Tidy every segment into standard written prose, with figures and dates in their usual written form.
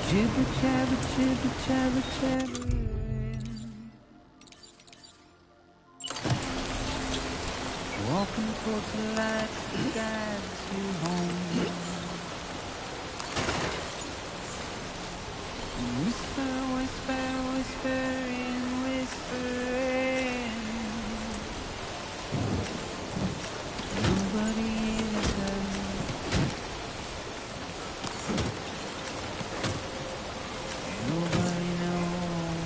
Jibber jabber, jibber jabber, jabber. Walking towards the light that guides you home. Whisper, whisper, whispering, whispering. Nobody is hurt. Nobody knows.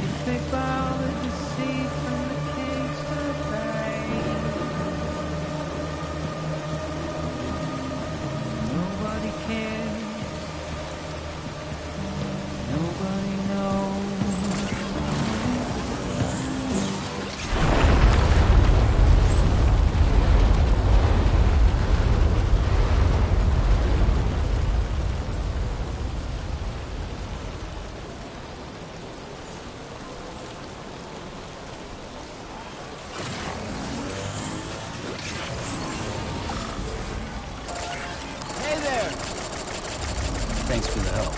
If they bother to see from the cage to the grave, nobody cares. Nobody knows. Thanks for the help.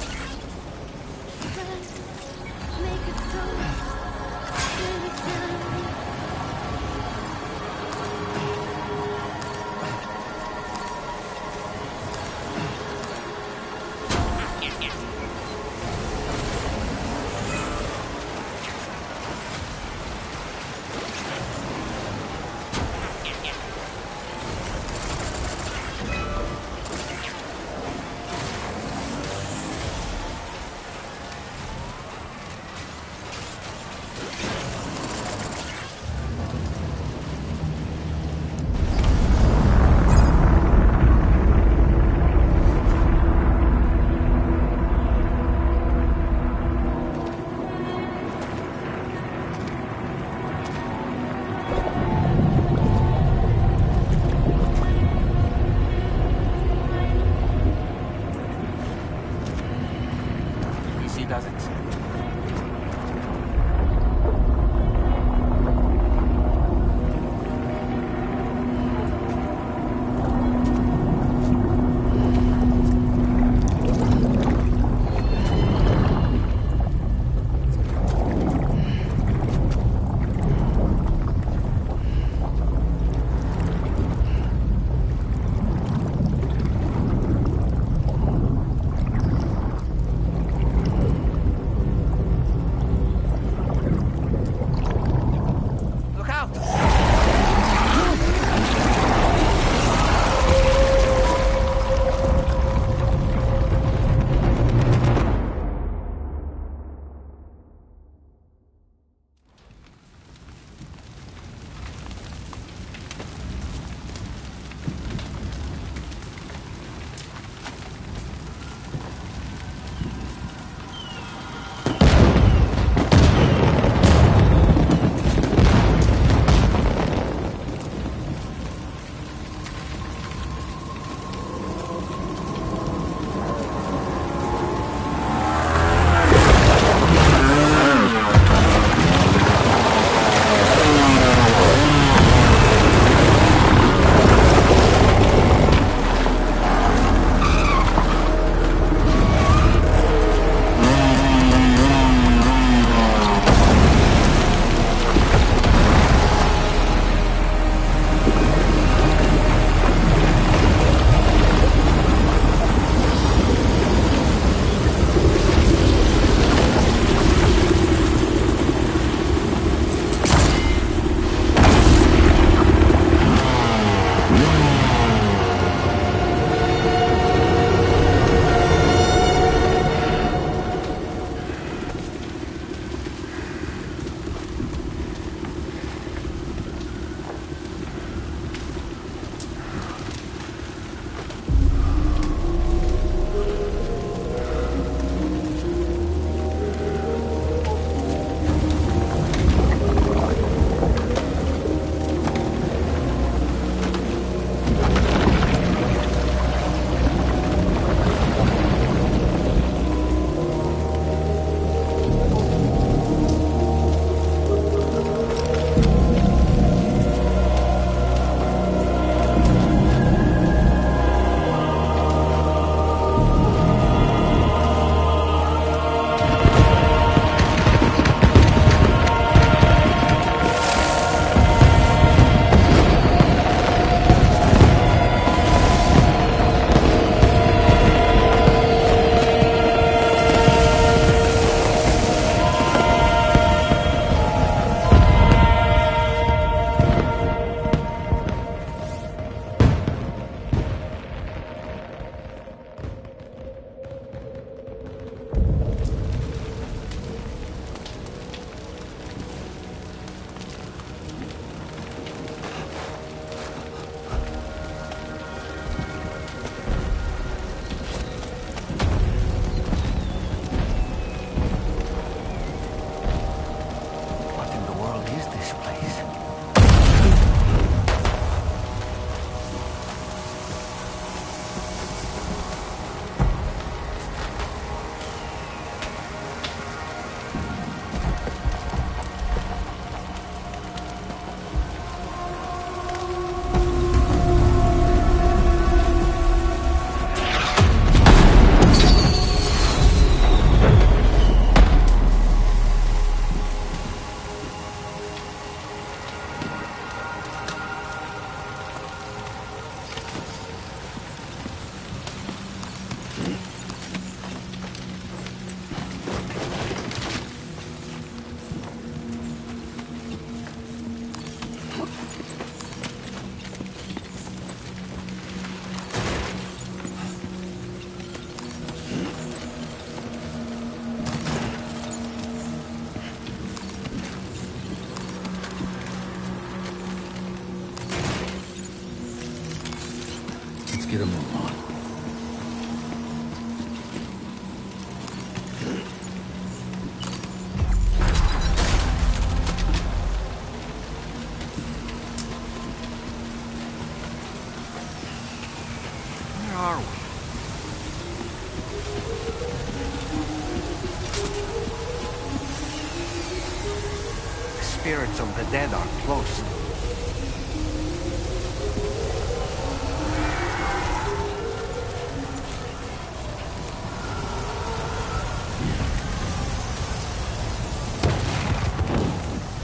spirits of the dead are close.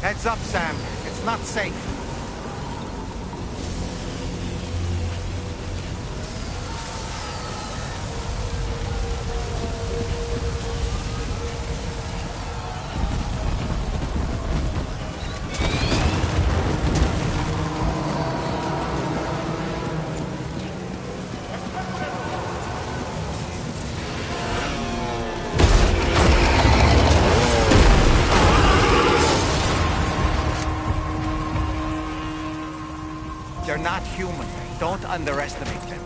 Heads up, Sam. It's not safe. They're not human. Don't underestimate them.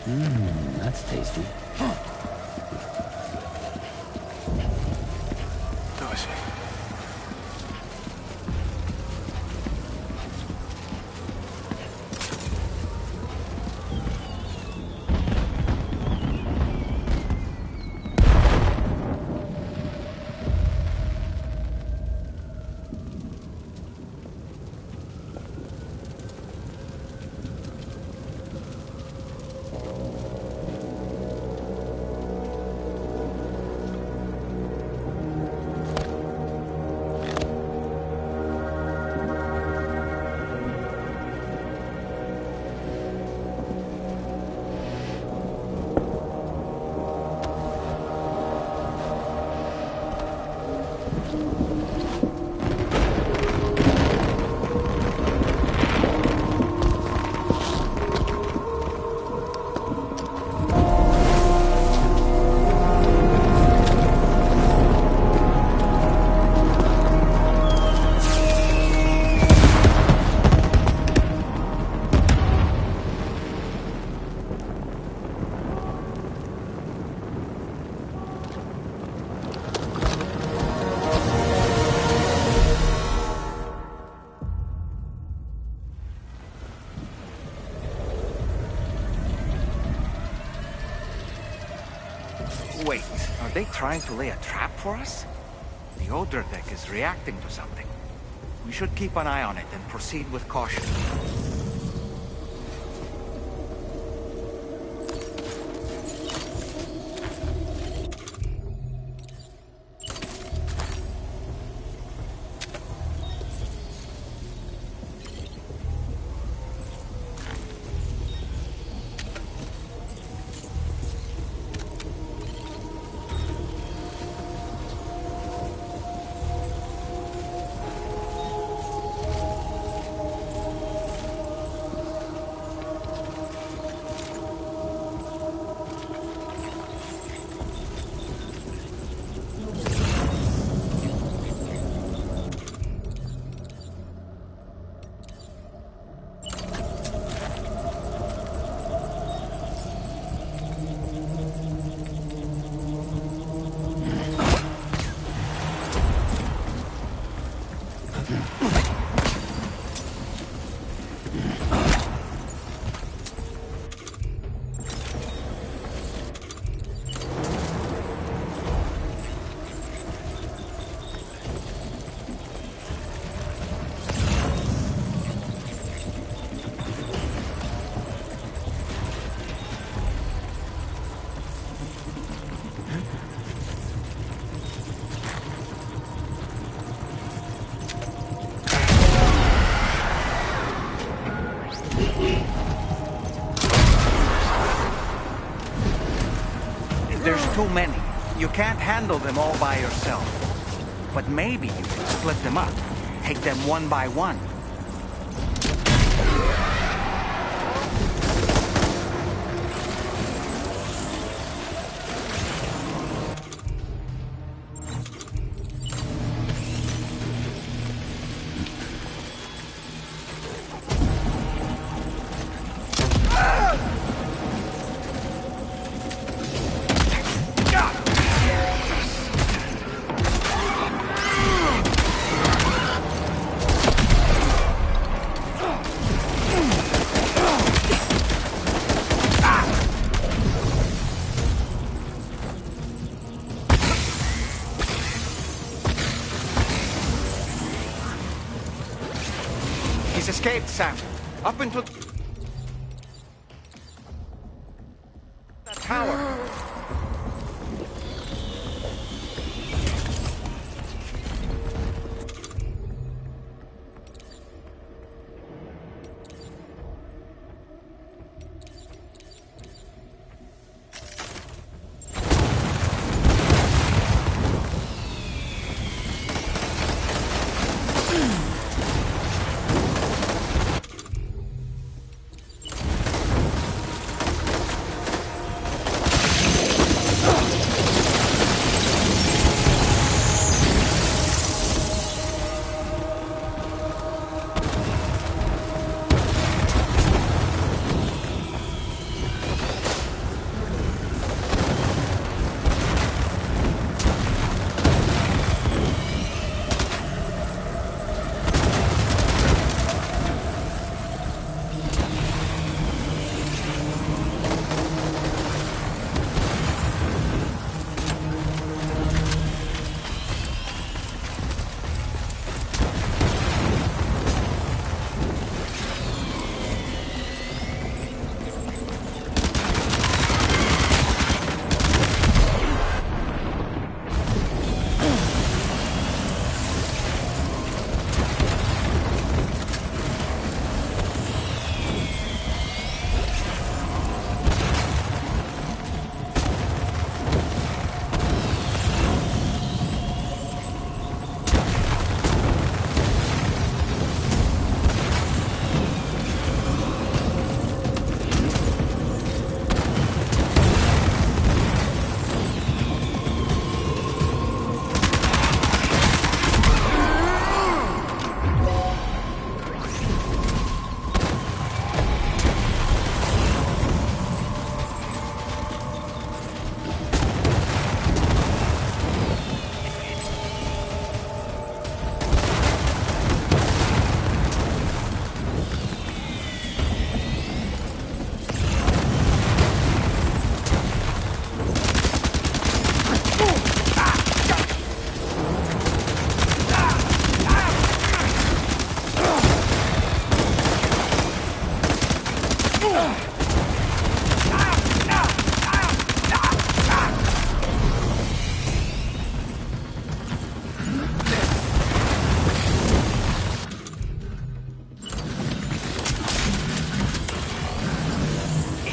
That's tasty. Wait, are they trying to lay a trap for us? The Odra deck is reacting to something. We should keep an eye on it and proceed with caution. There's too many. You can't handle them all by yourself. But maybe you can split them up. Take them one by one. He's escaped, Sam. Up into that tower.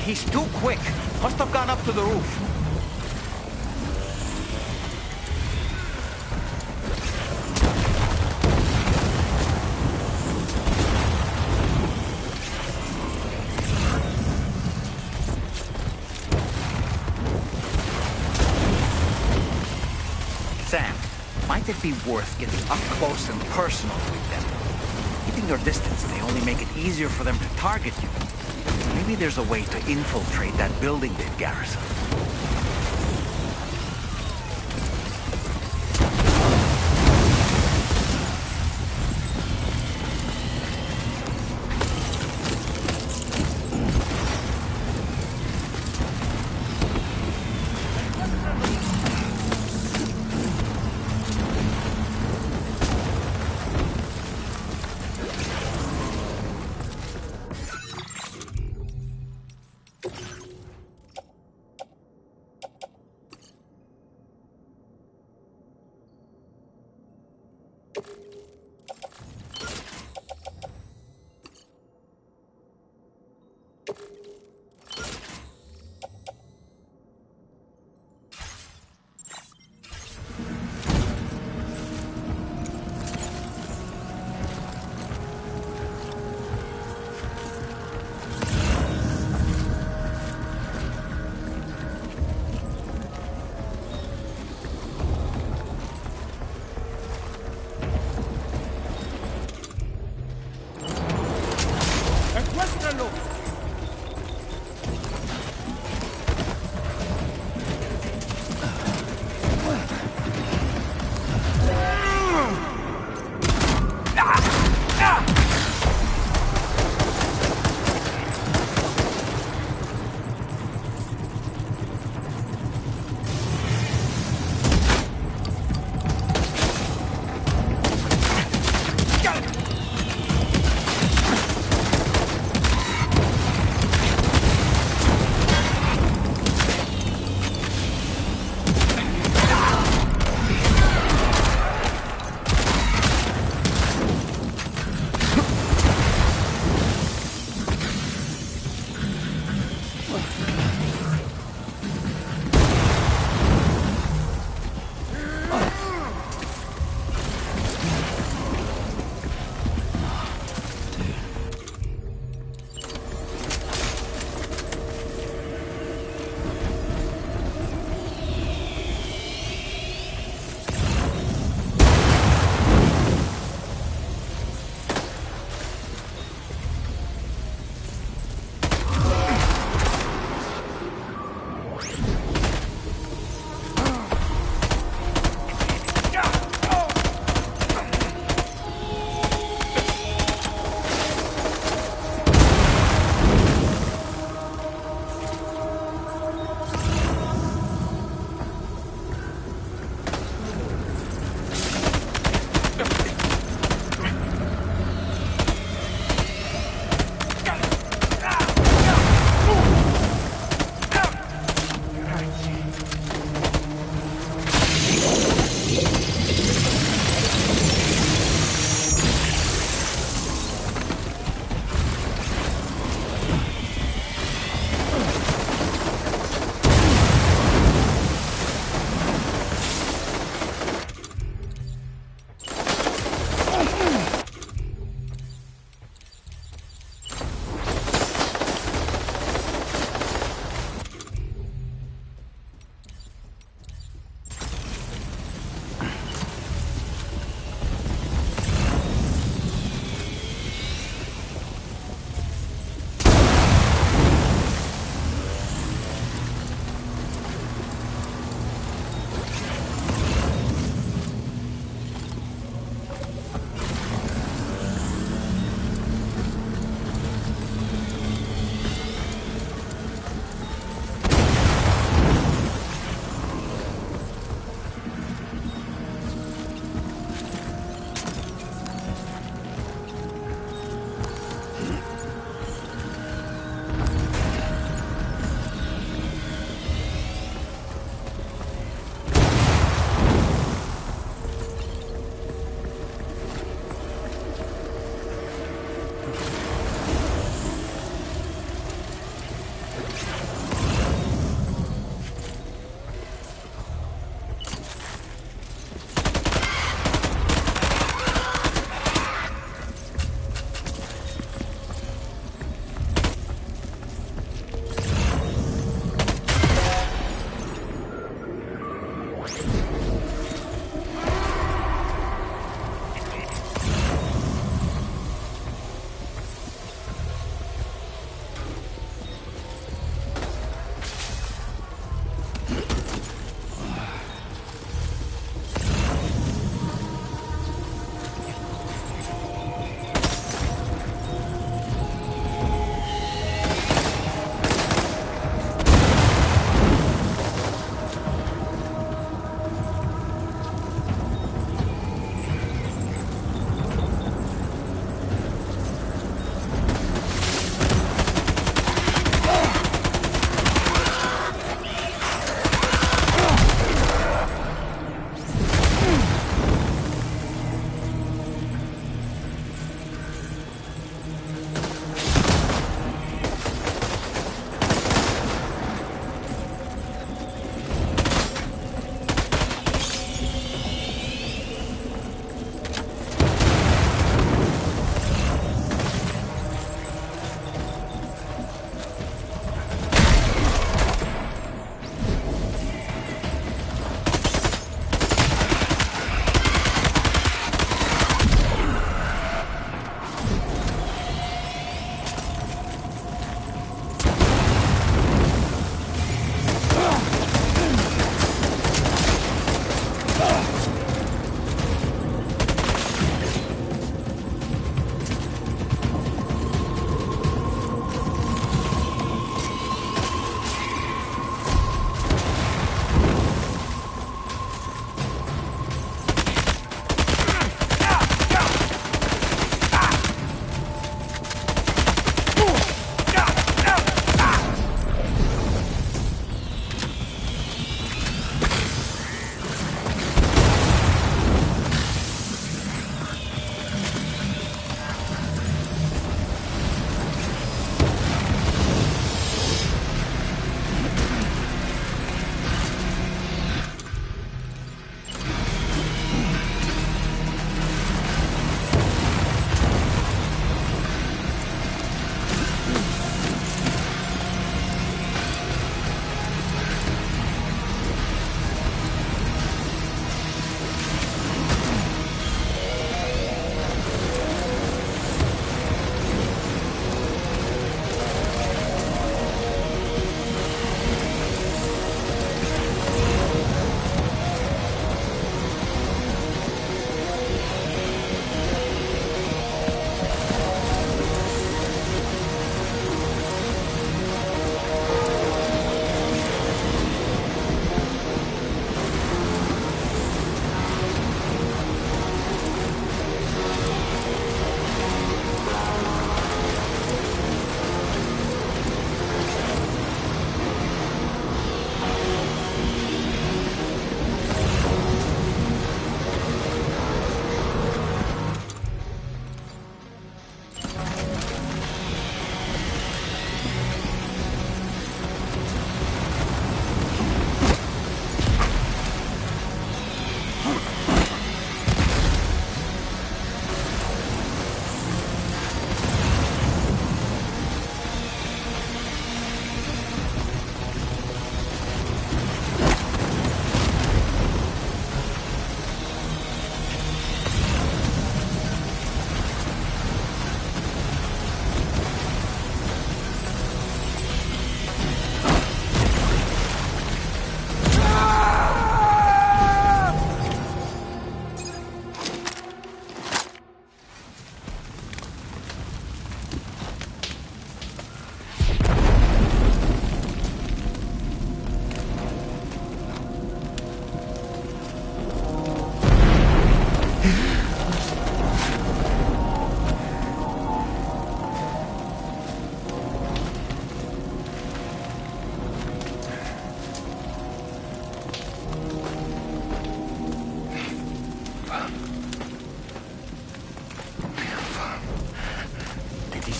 He's too quick. Must have gone up to the roof. Sam, might it be worth getting up close and personal with them? Keeping your distance may only make it easier for them to target you. Maybe there's a way to infiltrate that building they've garrisoned.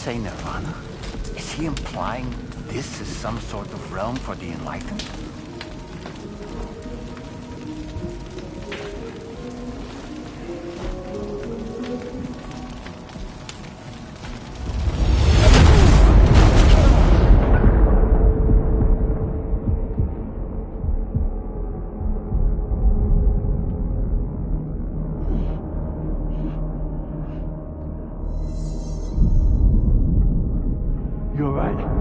say Nirvana? Is he implying this is some sort of realm for the enlightened? You're right.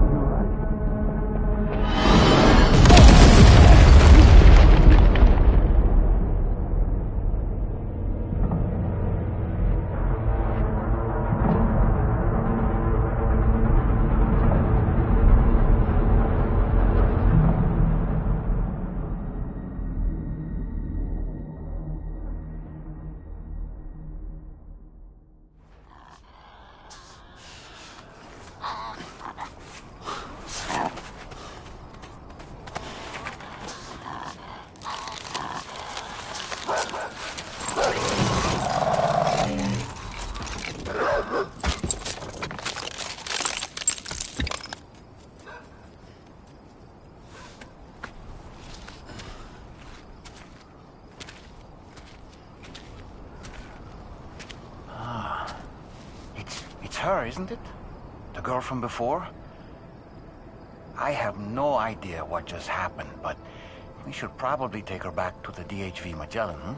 It's her, isn't it? The girl from before? I have no idea what just happened, but we should probably take her back to the DHV Magellan, hmm?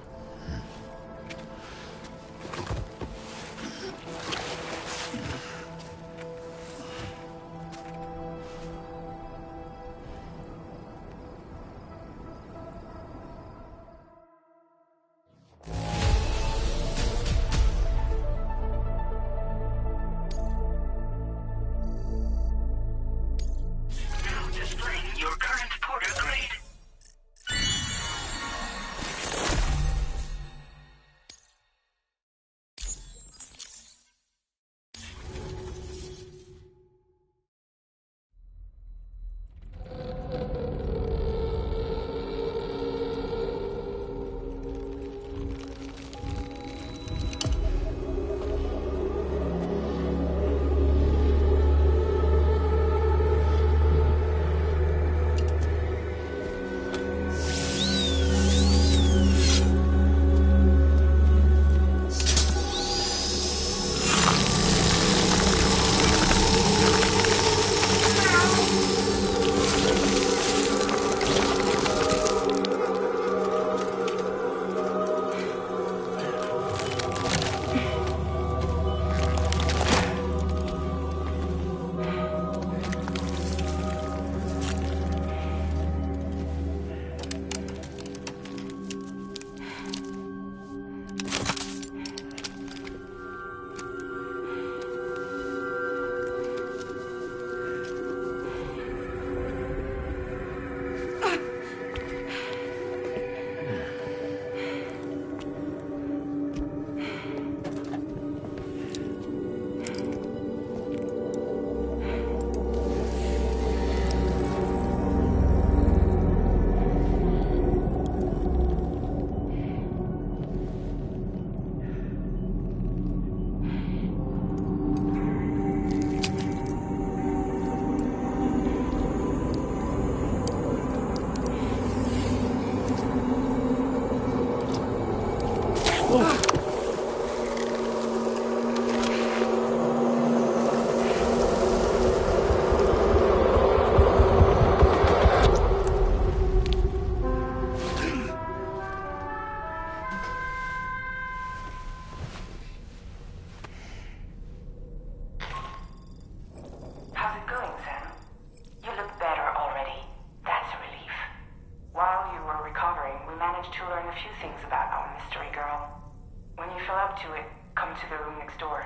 To it, come to the room next door.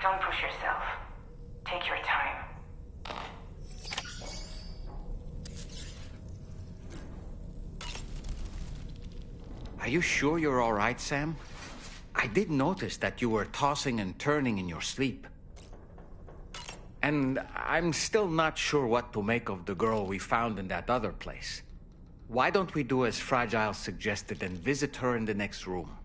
Don't push yourself. Take your time. Are you sure you're all right, Sam? I did notice that you were tossing and turning in your sleep. And I'm still not sure what to make of the girl we found in that other place. Why don't we do as Fragile suggested and visit her in the next room?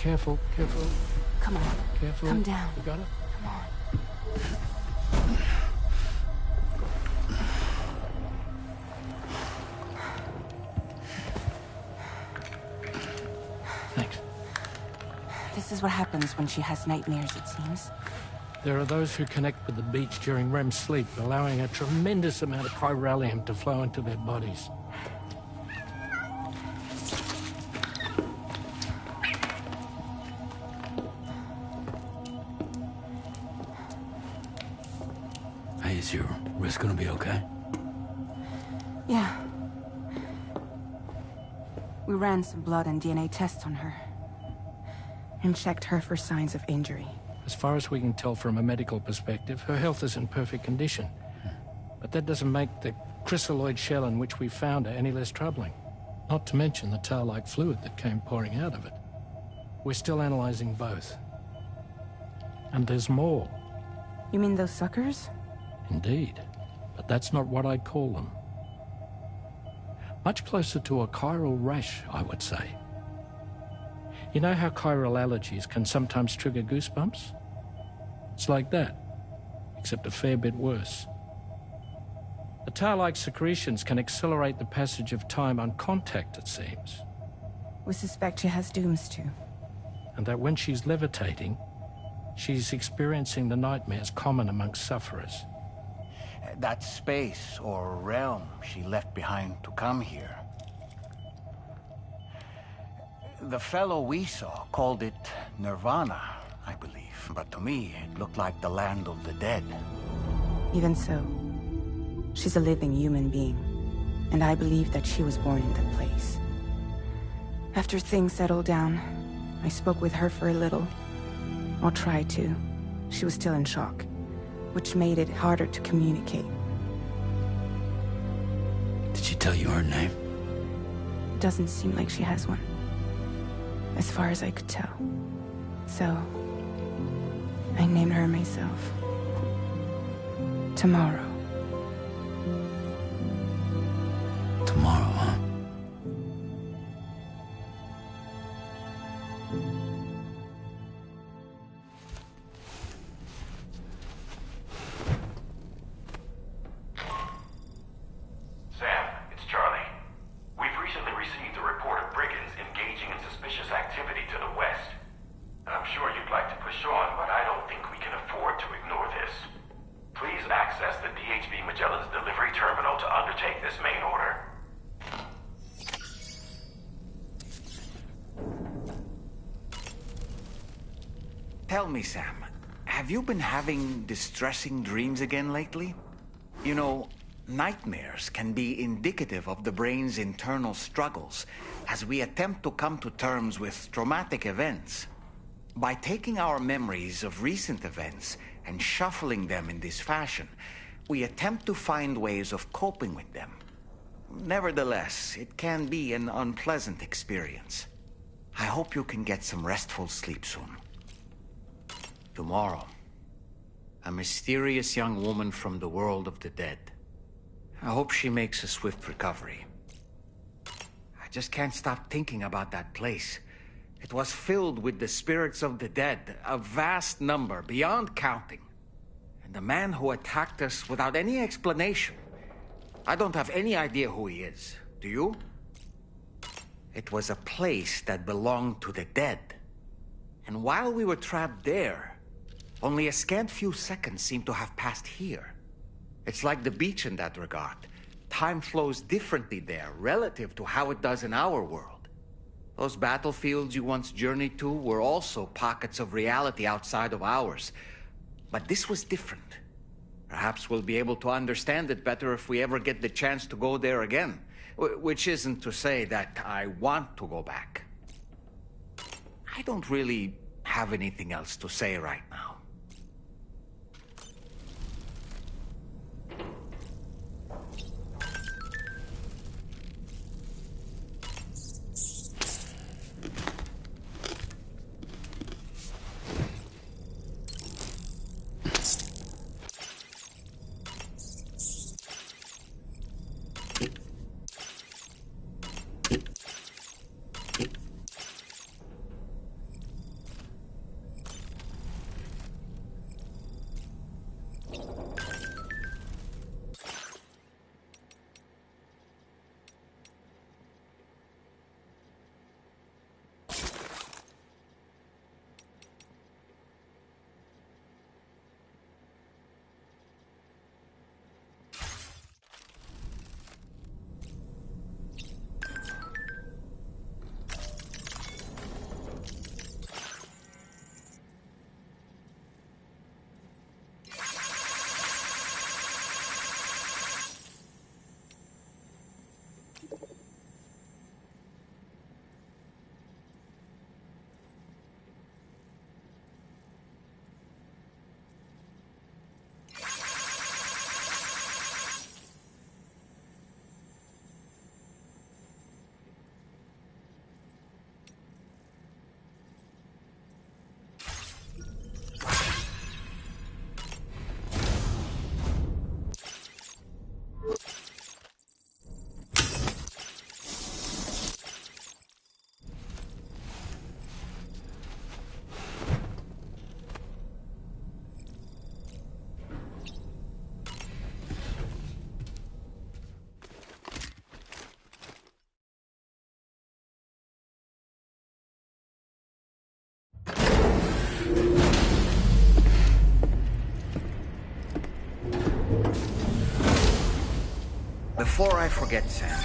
careful, careful, Come on. careful. Come down. You got it? Come on. Thanks. This is what happens when she has nightmares, it seems. There are those who connect with the beach during REM sleep, allowing a tremendous amount of chiralium to flow into their bodies. Hey, is your wrist gonna be okay? Yeah. We ran some blood and DNA tests on her. And checked her for signs of injury. As far as we can tell from a medical perspective, her health is in perfect condition. But that doesn't make the chrysaloid shell in which we found her any less troubling. Not to mention the tar-like fluid that came pouring out of it. We're still analyzing both. And there's more. You mean those suckers? Indeed. But that's not what I'd call them. Much closer to a chiral rash, I would say. You know how chiral allergies can sometimes trigger goosebumps? It's like that, except a fair bit worse. The tar-like secretions can accelerate the passage of time on contact, it seems. We suspect she has dooms too. And that when she's levitating, she's experiencing the nightmares common amongst sufferers. That space or realm she left behind to come here. The fellow we saw called it Nirvana, I believe. But to me, it looked like the land of the dead. Even so, she's a living human being. And I believe that she was born in that place. After things settled down, I spoke with her for a little. Or tried to. She was still in shock, which made it harder to communicate. Did she tell you her name? It doesn't seem like she has one. As far as I could tell. So, I named her myself. Tomorrow. Tomorrow, huh? Sam, it's Charlie. We've recently received a report of brigands engaging in suspicious activity to the west. I'm sure you'd like to push on, but I don't think we can afford to ignore this. Please access the DHB Magellan's delivery terminal to undertake this main order. Tell me, Sam, have you been having distressing dreams again lately? You know, nightmares can be indicative of the brain's internal struggles as we attempt to come to terms with traumatic events. By taking our memories of recent events and shuffling them in this fashion, we attempt to find ways of coping with them. Nevertheless, it can be an unpleasant experience. I hope you can get some restful sleep soon. Tomorrow, a mysterious young woman from the world of the dead. I hope she makes a swift recovery. I just can't stop thinking about that place. It was filled with the spirits of the dead, a vast number, beyond counting. And the man who attacked us without any explanation. I don't have any idea who he is. Do you? It was a place that belonged to the dead. And while we were trapped there, only a scant few seconds seem to have passed here. It's like the beach in that regard. Time flows differently there, relative to how it does in our world. Those battlefields you once journeyed to were also pockets of reality outside of ours. But this was different. Perhaps we'll be able to understand it better if we ever get the chance to go there again. Which isn't to say that I want to go back. I don't really have anything else to say right now. Before I forget, Sam,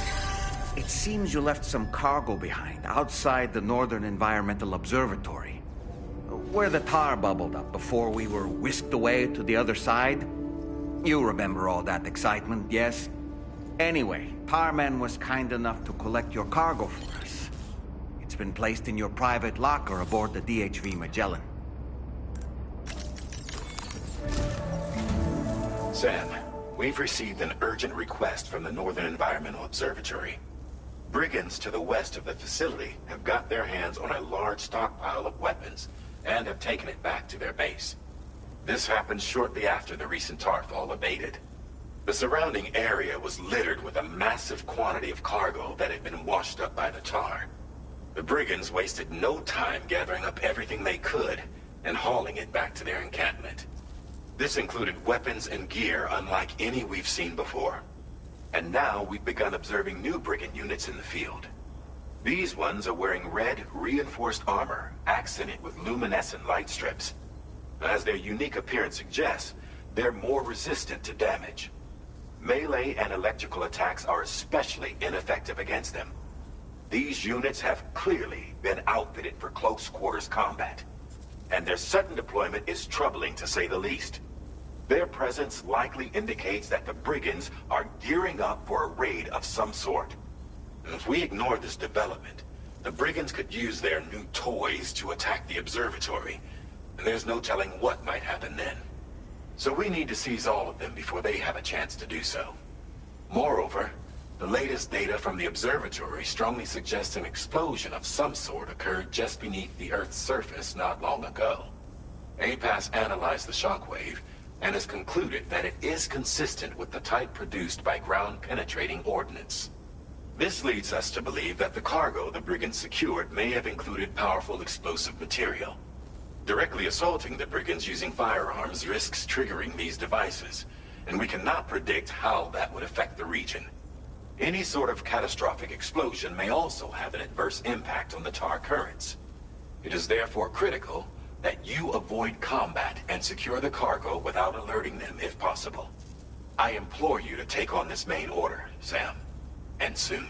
it seems you left some cargo behind outside the Northern Environmental Observatory, where the tar bubbled up before we were whisked away to the other side. You remember all that excitement, yes? Anyway, Tarman was kind enough to collect your cargo for us. It's been placed in your private locker aboard the DHV Magellan. Sam, we've received an urgent request from the Northern Environmental Observatory. Brigands to the west of the facility have got their hands on a large stockpile of weapons and have taken it back to their base. This happened shortly after the recent Tarfall abated. The surrounding area was littered with a massive quantity of cargo that had been washed up by the tar. The brigands wasted no time gathering up everything they could and hauling it back to their encampment. This included weapons and gear unlike any we've seen before. And now we've begun observing new brigand units in the field. These ones are wearing red, reinforced armor, accented with luminescent light strips. As their unique appearance suggests, they're more resistant to damage. Melee and electrical attacks are especially ineffective against them. These units have clearly been outfitted for close quarters combat, and their sudden deployment is troubling to say the least. Their presence likely indicates that the brigands are gearing up for a raid of some sort. If we ignore this development, the brigands could use their new toys to attack the observatory, and there's no telling what might happen then. So we need to seize all of them before they have a chance to do so. Moreover, the latest data from the observatory strongly suggests an explosion of some sort occurred just beneath the Earth's surface not long ago. APAS analyzed the shockwave and has concluded that it is consistent with the type produced by ground-penetrating ordnance. This leads us to believe that the cargo the brigands secured may have included powerful explosive material. Directly assaulting the brigands using firearms risks triggering these devices, and we cannot predict how that would affect the region. Any sort of catastrophic explosion may also have an adverse impact on the tar currents. It is therefore critical that you avoid combat and secure the cargo without alerting them if possible. I implore you to take on this main order, Sam. And soon.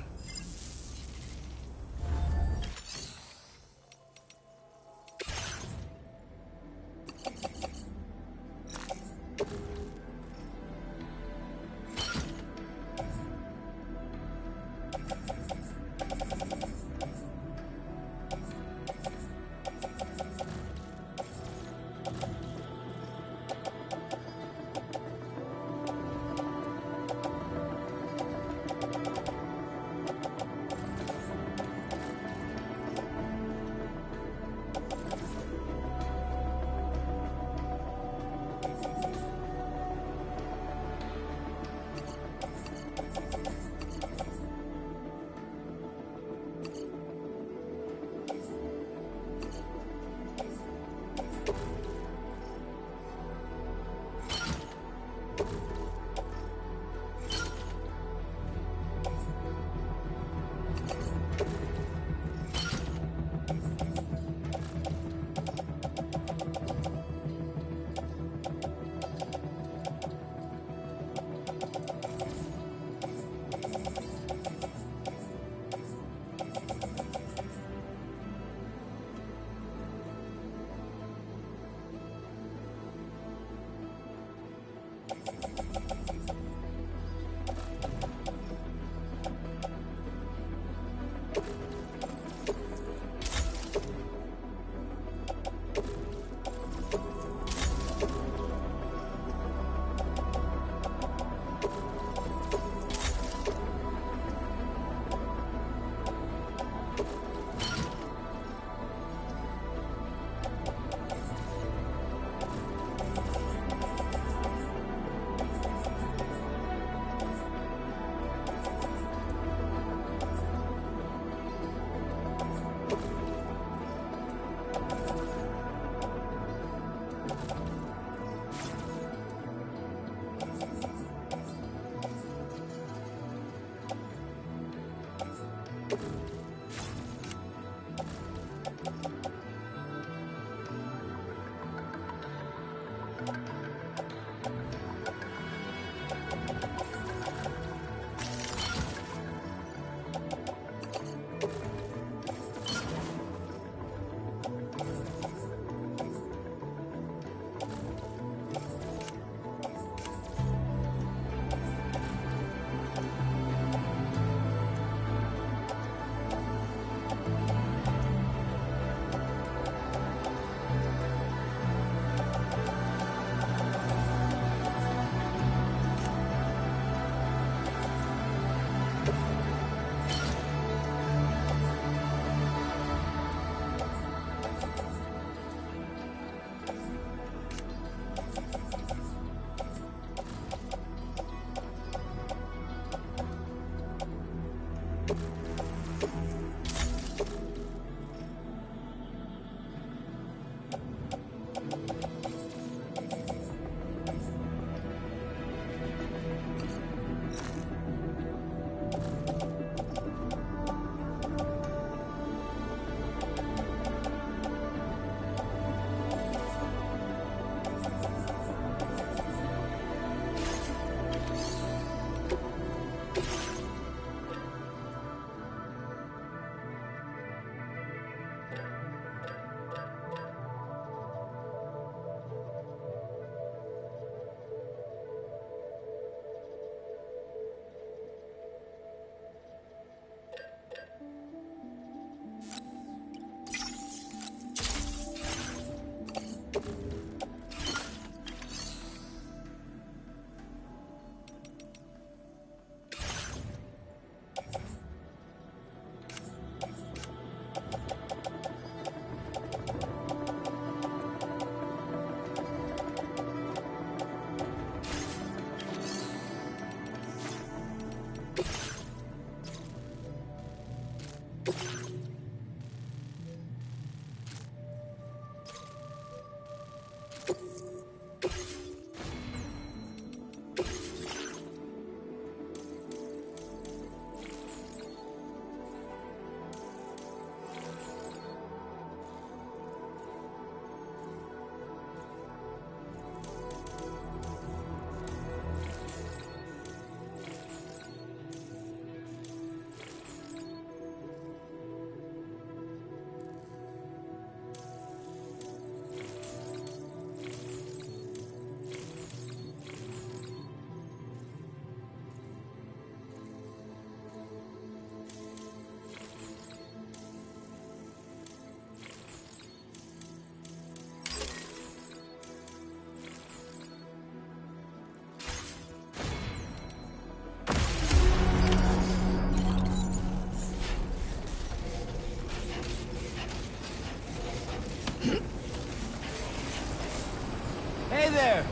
Hey there!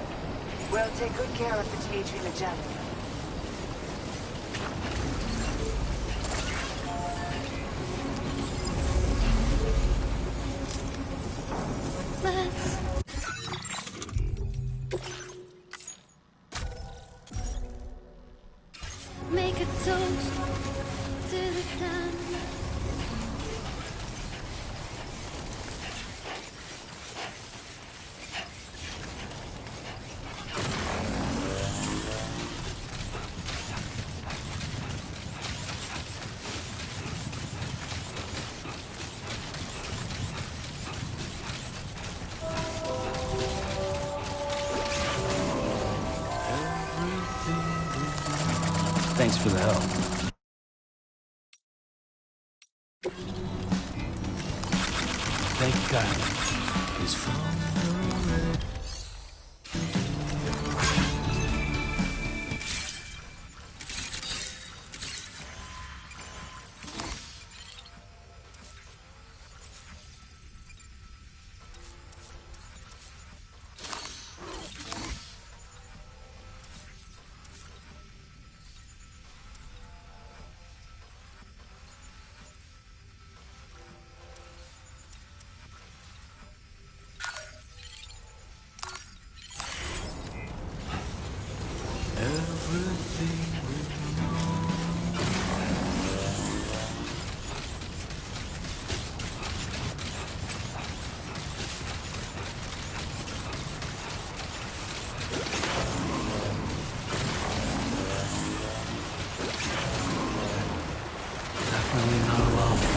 We'll take good care of the THV Magellan. Let's make a toast to the sun. Thanks for the help. Thank God. He's from Definitely not alone.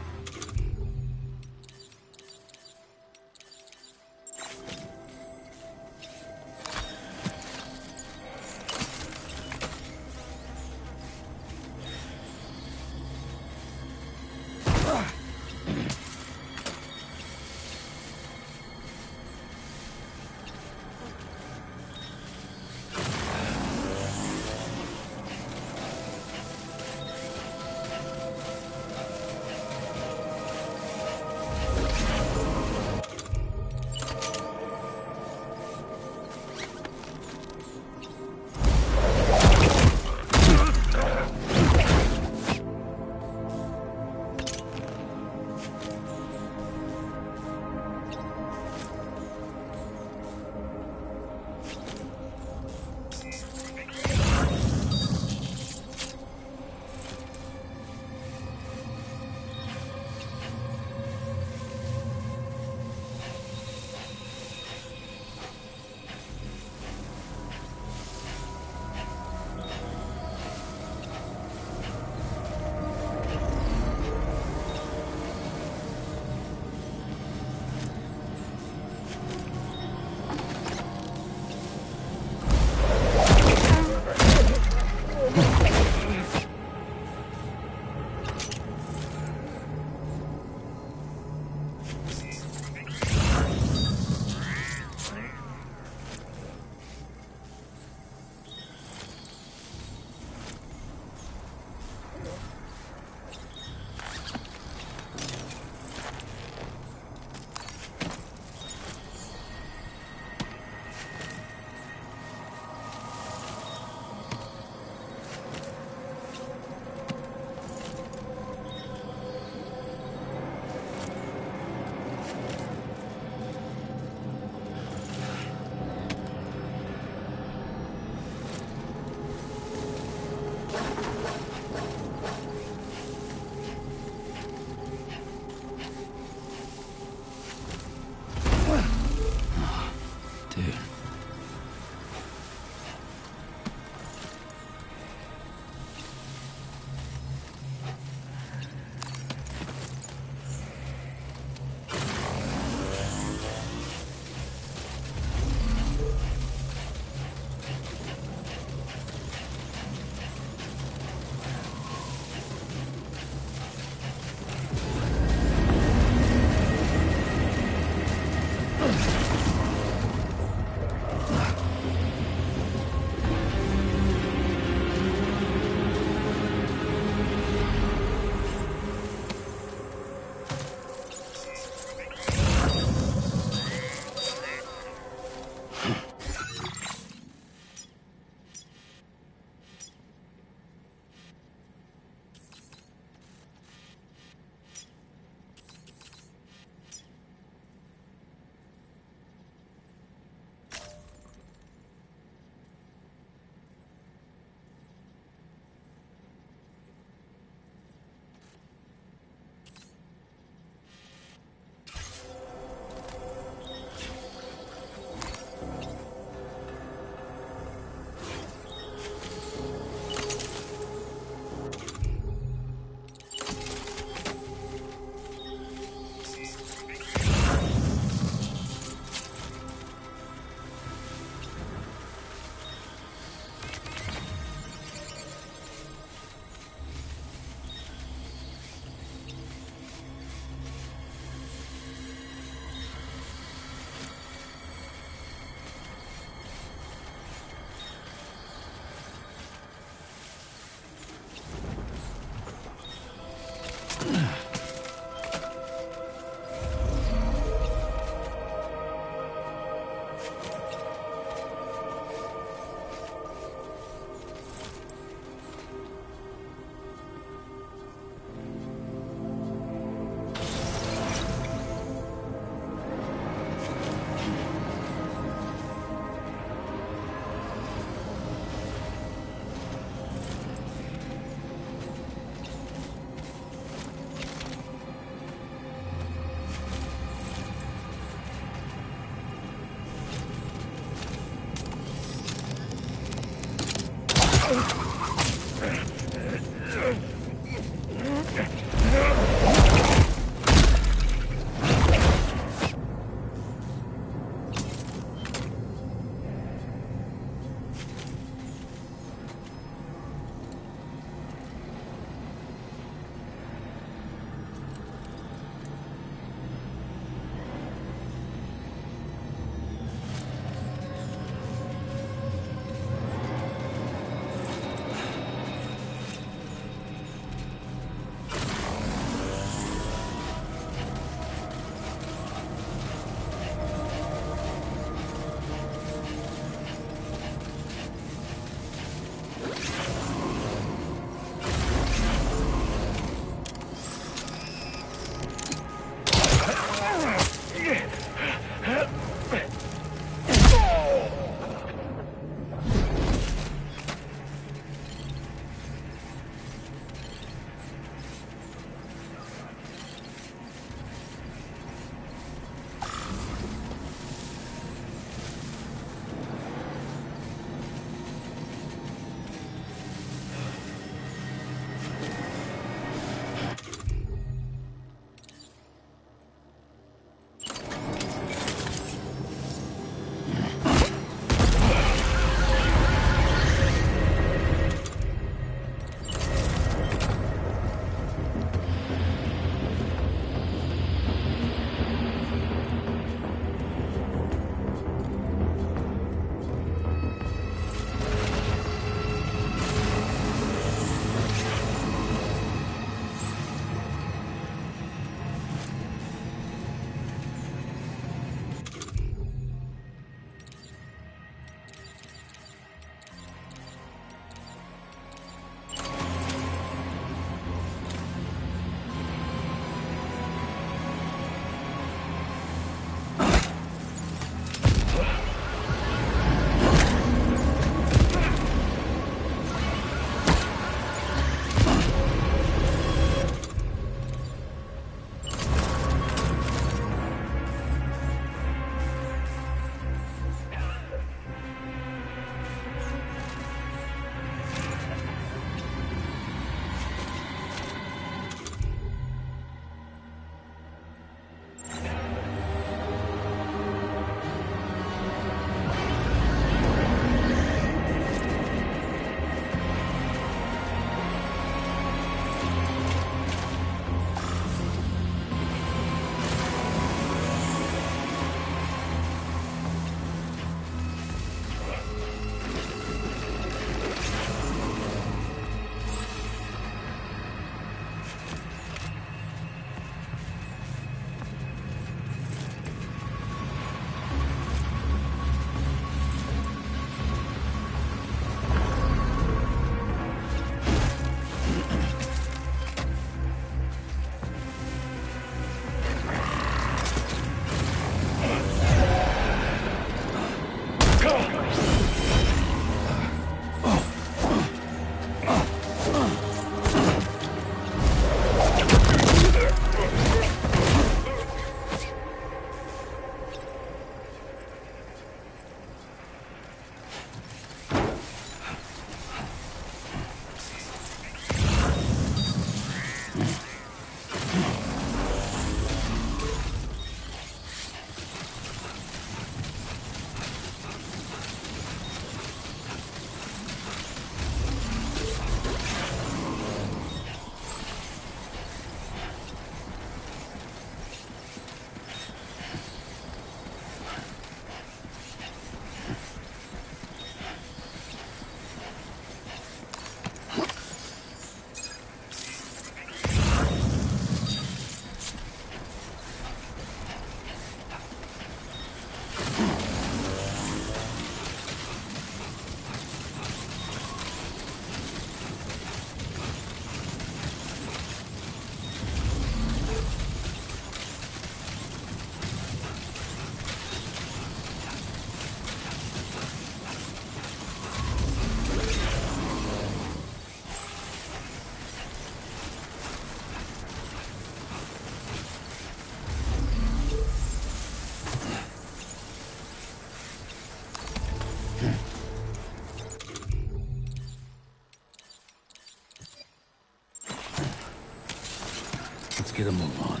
Let's get a move on.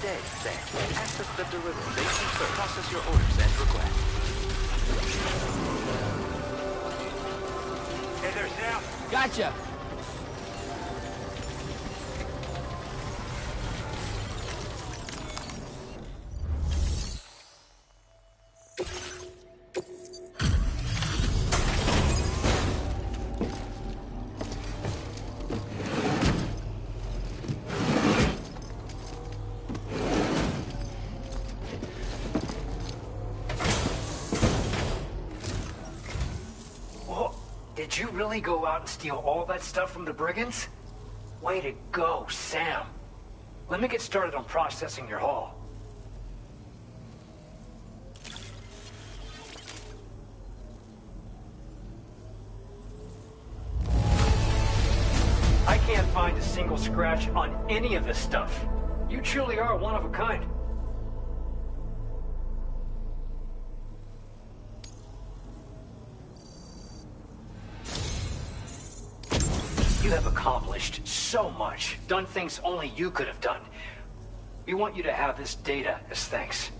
Day, Sam. Access the delivery. Process your orders and requests. Hey there, Sam. Gotcha! Did you really go out and steal all that stuff from the brigands? Way to go, Sam. Let me get started on processing your haul. I can't find a single scratch on any of this stuff. You truly are one of a kind. You have accomplished so much, done things only you could have done. We want you to have this data as thanks.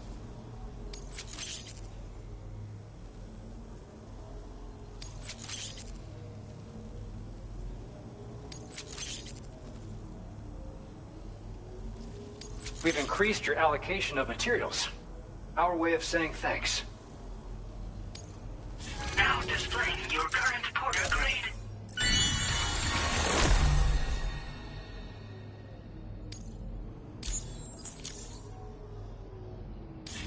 We've increased your allocation of materials. Our way of saying thanks. Now displaying your current porter grade.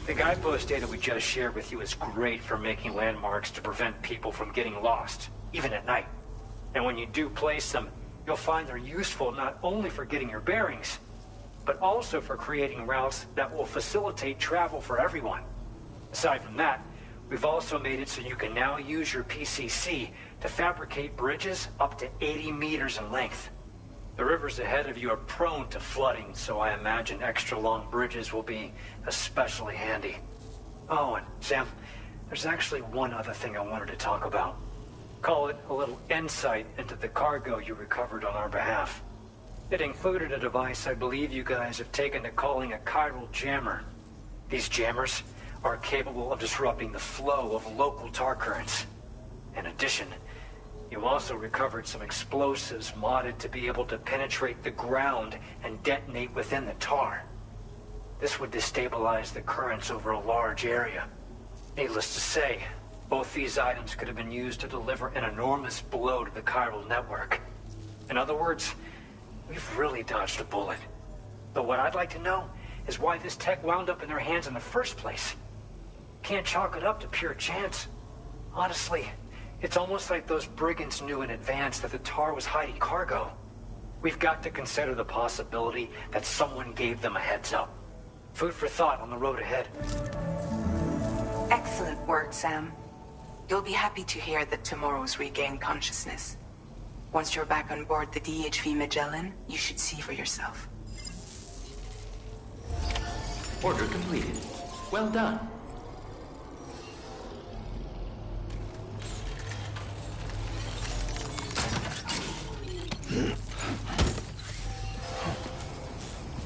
The guidepost data we just shared with you is great for making landmarks to prevent people from getting lost, even at night. And when you do place them, you'll find they're useful not only for getting your bearings, but also for creating routes that will facilitate travel for everyone. Aside from that, we've also made it so you can now use your PCC to fabricate bridges up to 80 meters in length. The rivers ahead of you are prone to flooding, so I imagine extra long bridges will be especially handy. Oh, and Sam, there's actually one other thing I wanted to talk about. Call it a little insight into the cargo you recovered on our behalf. It included a device I believe you guys have taken to calling a chiral jammer. These jammers are capable of disrupting the flow of local tar currents. In addition, you also recovered some explosives modded to be able to penetrate the ground and detonate within the tar. This would destabilize the currents over a large area. Needless to say, Both these items could have been used to deliver an enormous blow to the chiral network. In other words, we've really dodged a bullet. But what I'd like to know is why this tech wound up in their hands in the first place. Can't chalk it up to pure chance. Honestly, it's almost like those brigands knew in advance that the Tar was hiding cargo. We've got to consider the possibility that someone gave them a heads up. Food for thought on the road ahead. Excellent work, Sam. You'll be happy to hear that Tomorrow's regained consciousness. Once you're back on board the DHV Magellan, you should see for yourself. Order completed. Well done.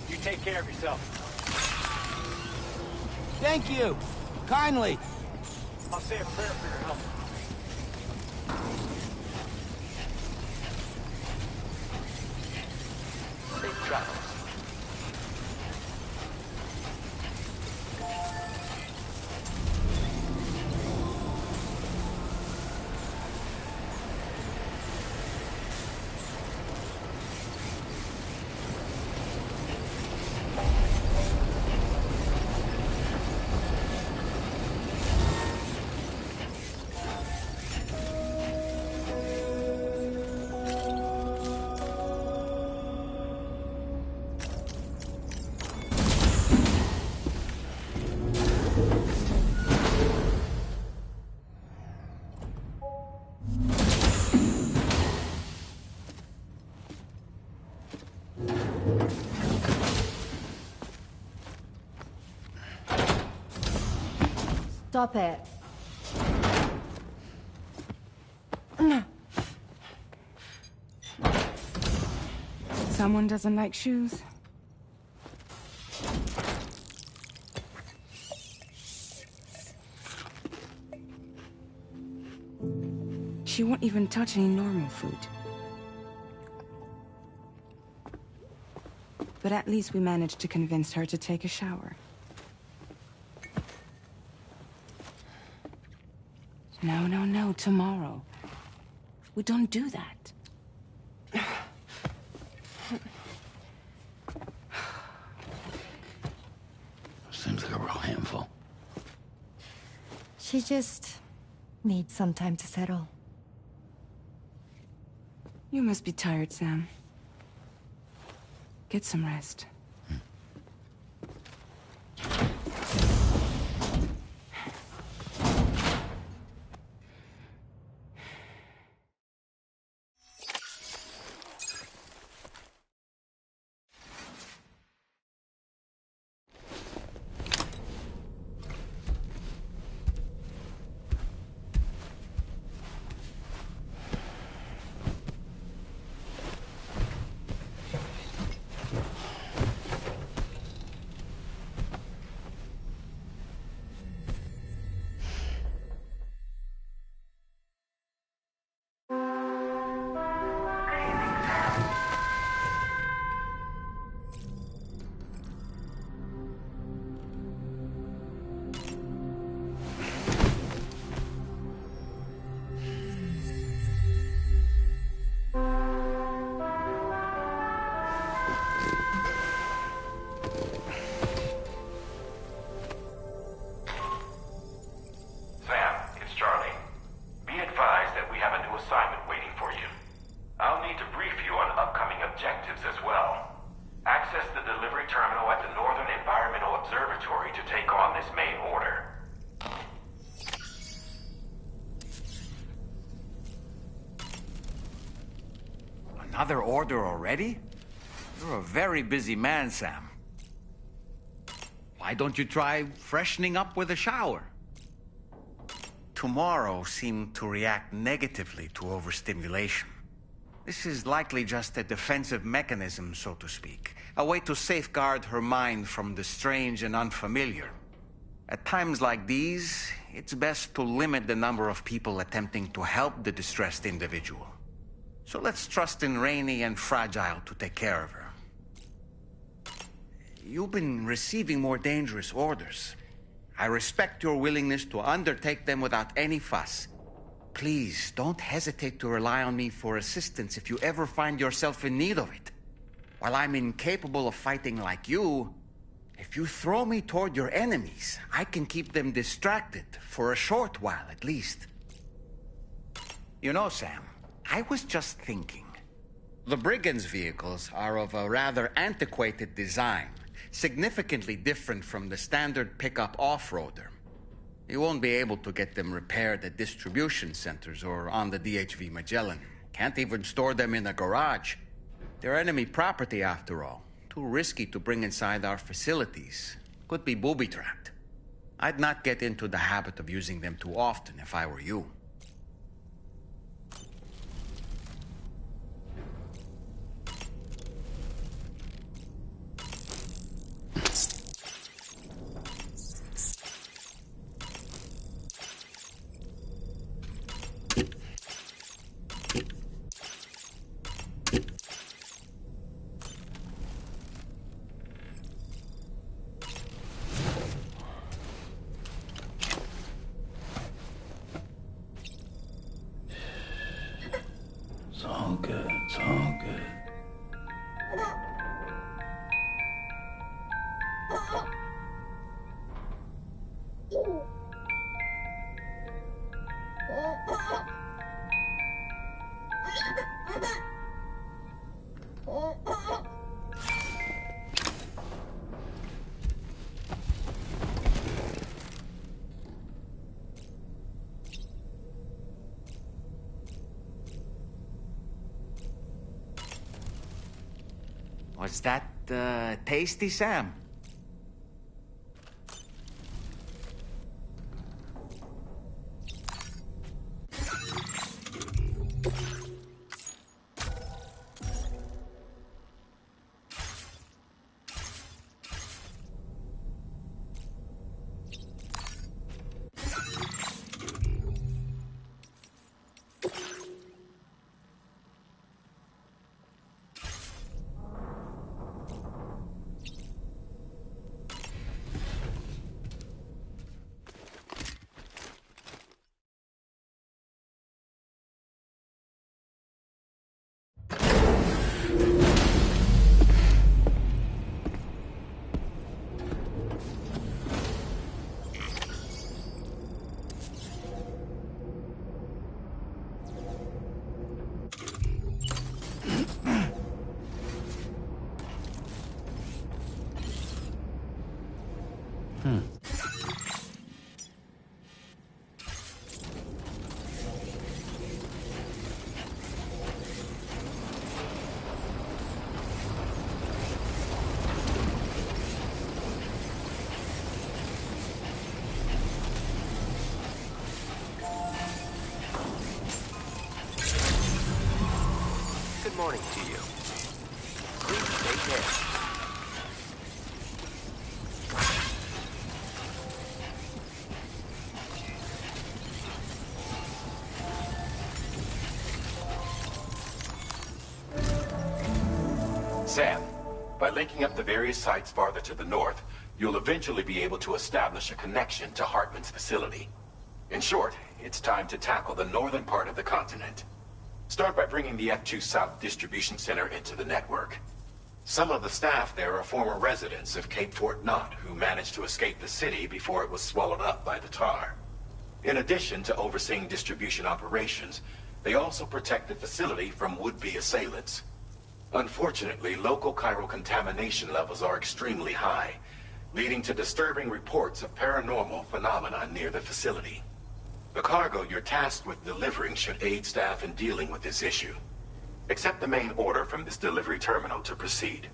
You take care of yourself. Thank you. Kindly. I'll say a prayer for your help. Safe travels. Stop it. Someone doesn't like shoes? She won't even touch any normal food. But at least we managed to convince her to take a shower. No, tomorrow. We don't do that. Seems like a real handful. She just needs some time to settle. You must be tired, Sam. Get some rest. Another order already? You're a very busy man, Sam. Why don't you try freshening up with a shower? Tomorrow seemed to react negatively to overstimulation. This is likely just a defensive mechanism, so to speak. A way to safeguard her mind from the strange and unfamiliar. At times like these, it's best to limit the number of people attempting to help the distressed individual. So let's trust in Rainey and Fragile to take care of her. You've been receiving more dangerous orders. I respect your willingness to undertake them without any fuss. Please, don't hesitate to rely on me for assistance if you ever find yourself in need of it. While I'm incapable of fighting like you, if you throw me toward your enemies, I can keep them distracted, for a short while at least. You know, Sam, I was just thinking. The brigands' vehicles are of a rather antiquated design, significantly different from the standard pickup off-roader. You won't be able to get them repaired at distribution centers or on the DHV Magellan. Can't even store them in a garage. They're enemy property, after all. Too risky to bring inside our facilities. Could be booby-trapped. I'd not get into the habit of using them too often if I were you. It's all good. It's all good. Was that, tasty, Sam? Good morning to you. Please take care. Sam, by linking up the various sites farther to the north, you'll eventually be able to establish a connection to Hartman's facility. In short, it's time to tackle the northern part of the continent. Start by bringing the F2 South Distribution Center into the network. Some of the staff there are former residents of Cape Fort Knott who managed to escape the city before it was swallowed up by the tar. In addition to overseeing distribution operations, they also protect the facility from would-be assailants. Unfortunately, local chiral contamination levels are extremely high, leading to disturbing reports of paranormal phenomena near the facility. The cargo you're tasked with delivering should aid staff in dealing with this issue. Accept the main order from this delivery terminal to proceed.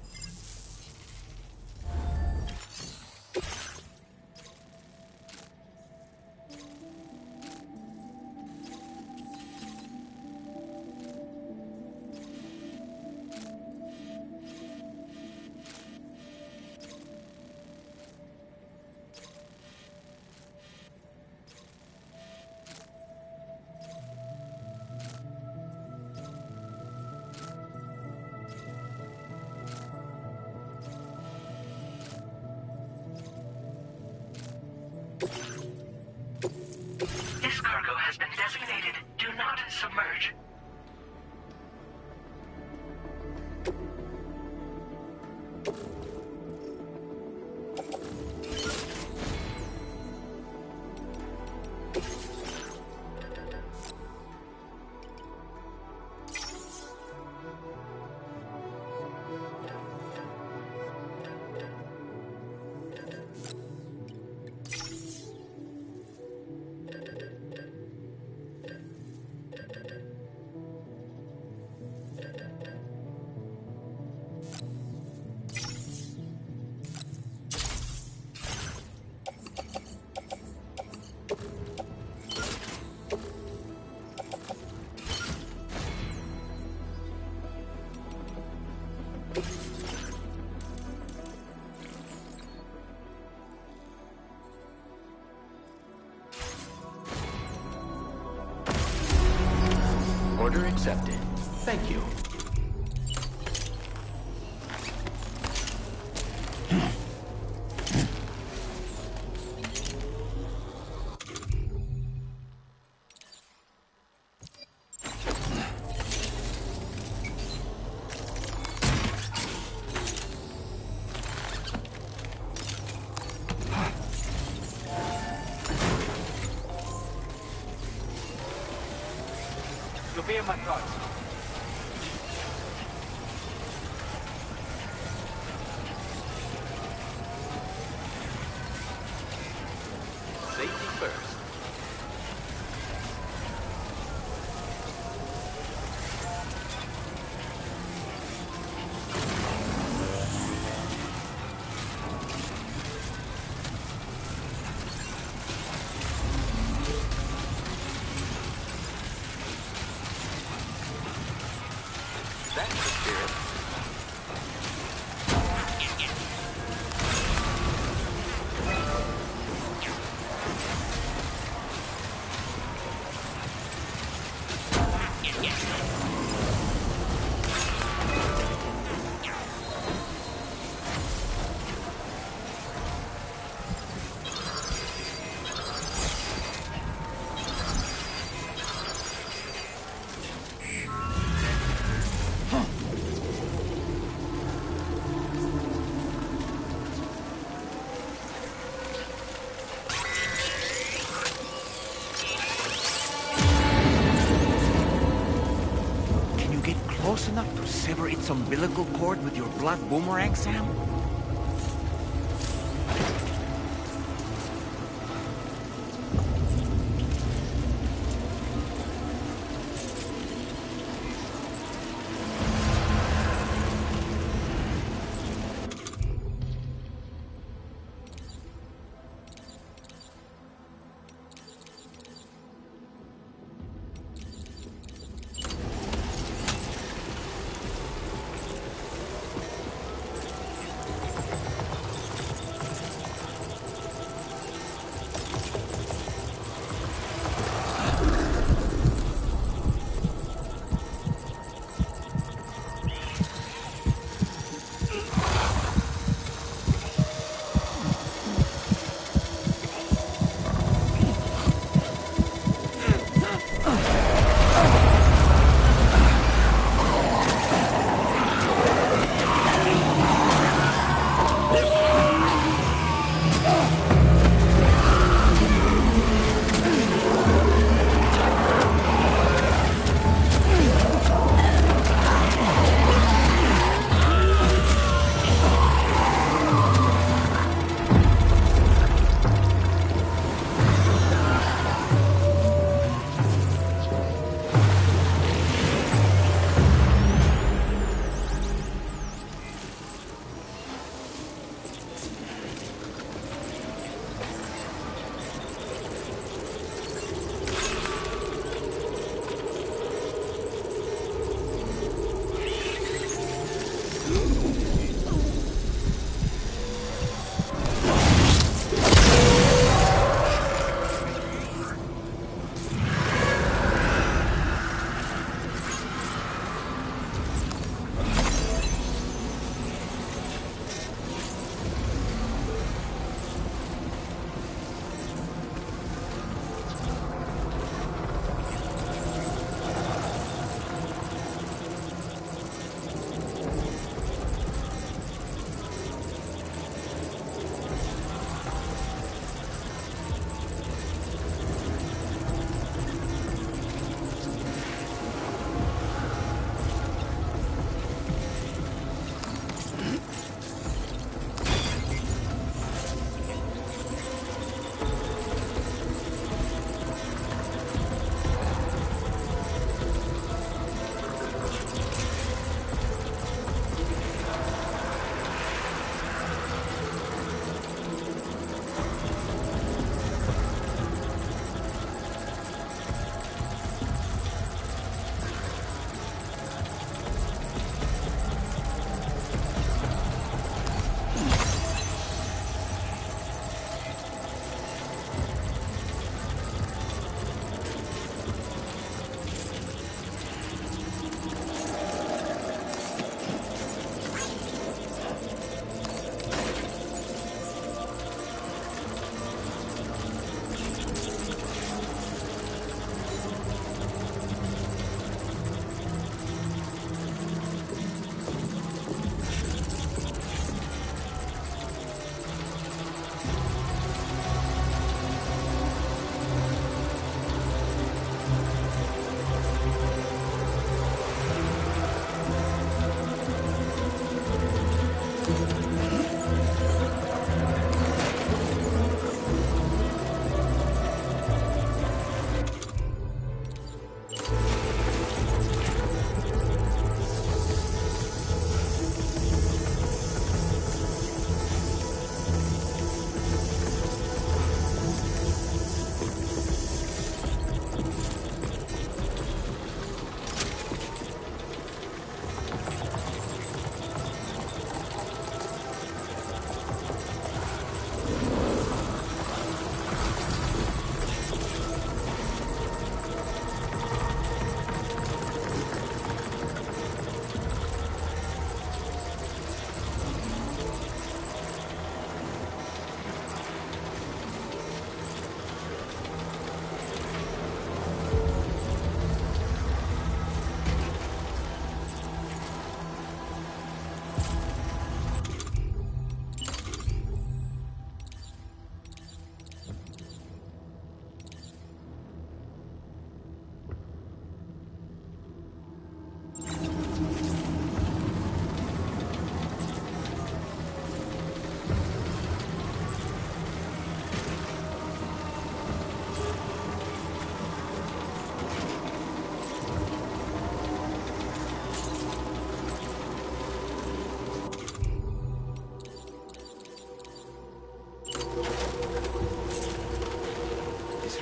accepted. Thank you. You'll be in my thoughts. Safety first. That's the spirit. Close enough to sever its umbilical cord with your blood boomerang, Sam?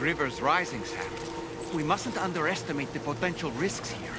river's rising, Sam. We mustn't underestimate the potential risks here.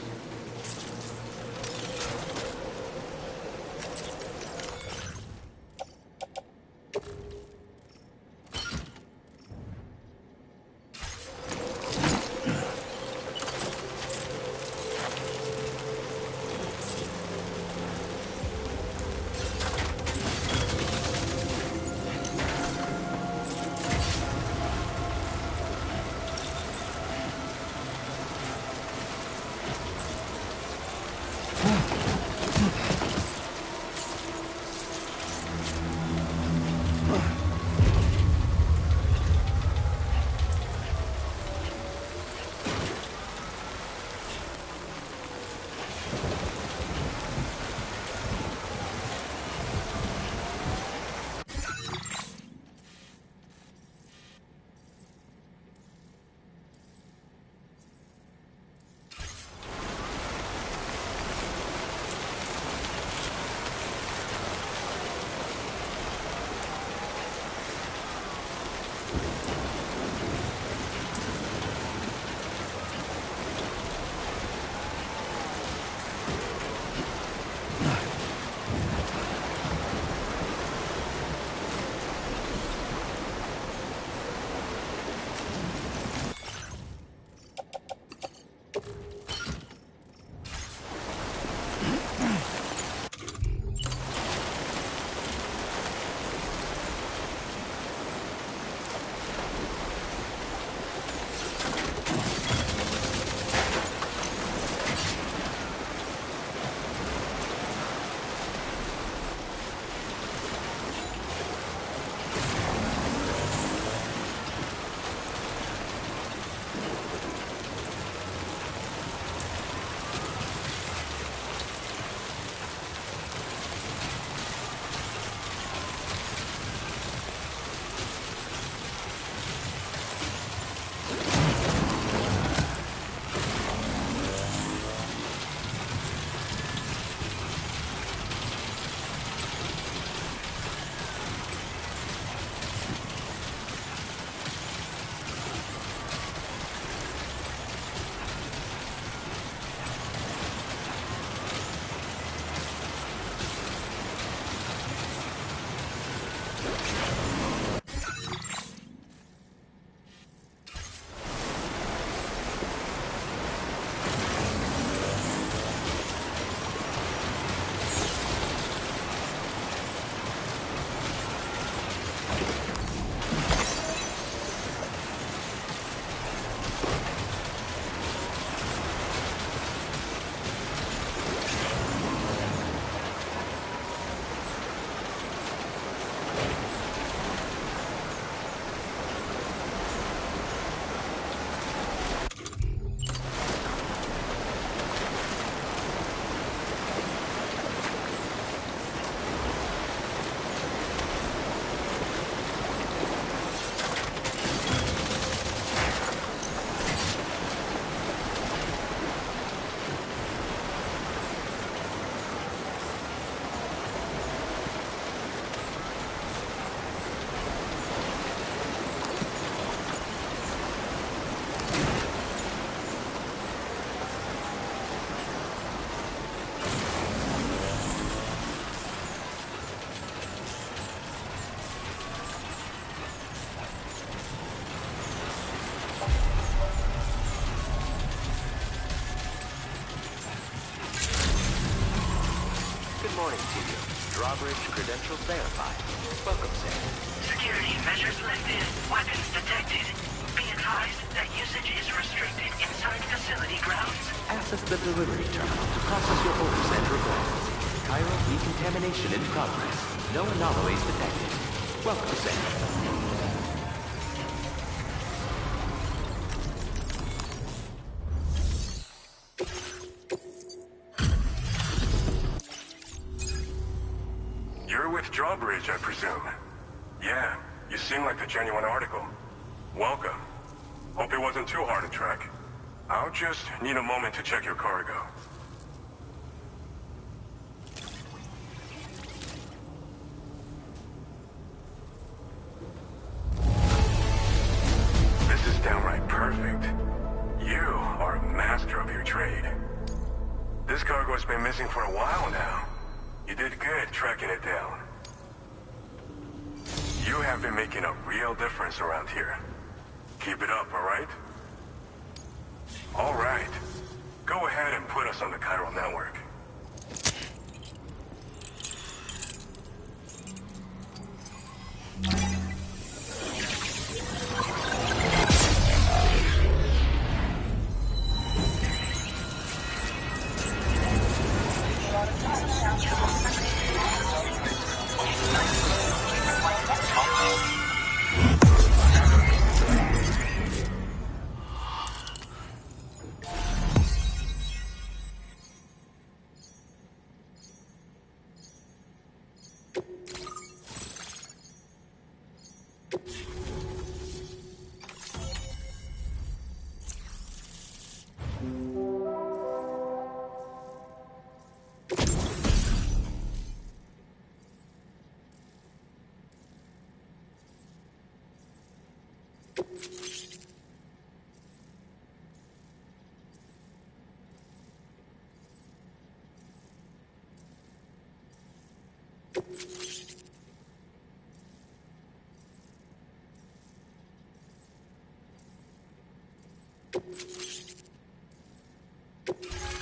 Good morning to you. Drawbridge credentials verified. Welcome, Sam. Security measures lifted. Weapons detected. Be advised that usage is restricted inside facility grounds. Access the delivery terminal to process your orders and requests. Chiral decontamination in progress. No anomalies detected. Welcome, Sam. Drawbridge, I presume. Yeah, you seem like the genuine article. Welcome. Hope it wasn't too hard to track. I'll just need a moment to check your cargo. This is down missing for a while now. You did good tracking it down. You have been making a real difference around here. Keep it up, alright? Alright. Go ahead and put us on the chiral network.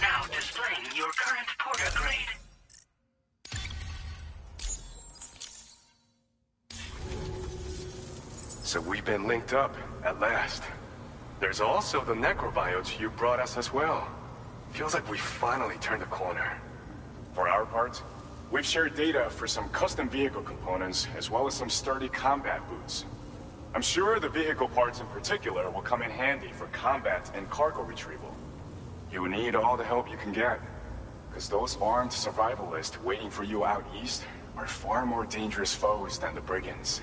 Now displaying your current porter grade. So we've been linked up, at last. There's also the necrobiotes you brought us as well. Feels like we finally turned a corner. For our part, we've shared data for some custom vehicle components, as well as some sturdy combat boots. I'm sure the vehicle parts in particular will come in handy for combat and cargo retrieval. You need all the help you can get, because those armed survivalists waiting for you out east are far more dangerous foes than the brigands.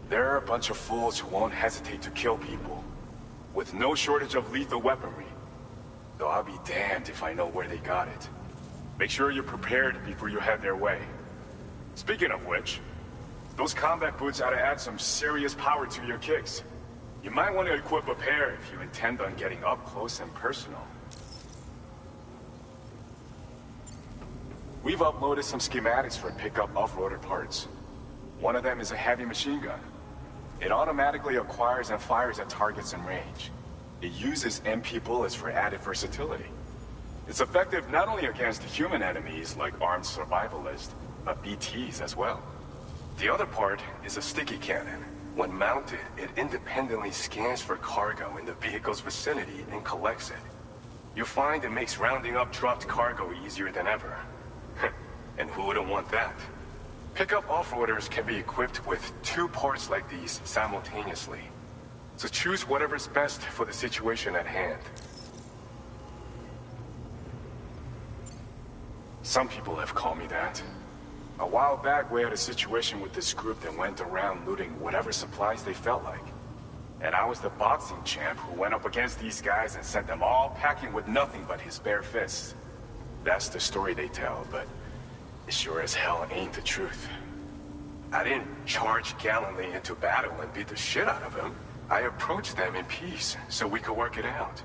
They're a bunch of fools who won't hesitate to kill people, with no shortage of lethal weaponry. Though I'll be damned if I know where they got it. Make sure you're prepared before you head their way. Speaking of which, those combat boots ought to add some serious power to your kicks. You might want to equip a pair if you intend on getting up close and personal. We've uploaded some schematics for pickup off-roader parts. One of them is a heavy machine gun. It automatically acquires and fires at targets in range. It uses MP bullets for added versatility. It's effective not only against human enemies like armed survivalists, but BTs as well. The other part is a sticky cannon. When mounted, it independently scans for cargo in the vehicle's vicinity and collects it. You'll find it makes rounding up dropped cargo easier than ever. And who wouldn't want that? Pickup off-roaders can be equipped with 2 parts like these simultaneously. So choose whatever's best for the situation at hand. Some people have called me that. A while back, we had a situation with this group that went around looting whatever supplies they felt like. And I was the boxing champ who went up against these guys and sent them all packing with nothing but his bare fists. That's the story they tell, but it sure as hell ain't the truth. I didn't charge gallantly into battle and beat the shit out of them. I approached them in peace so we could work it out.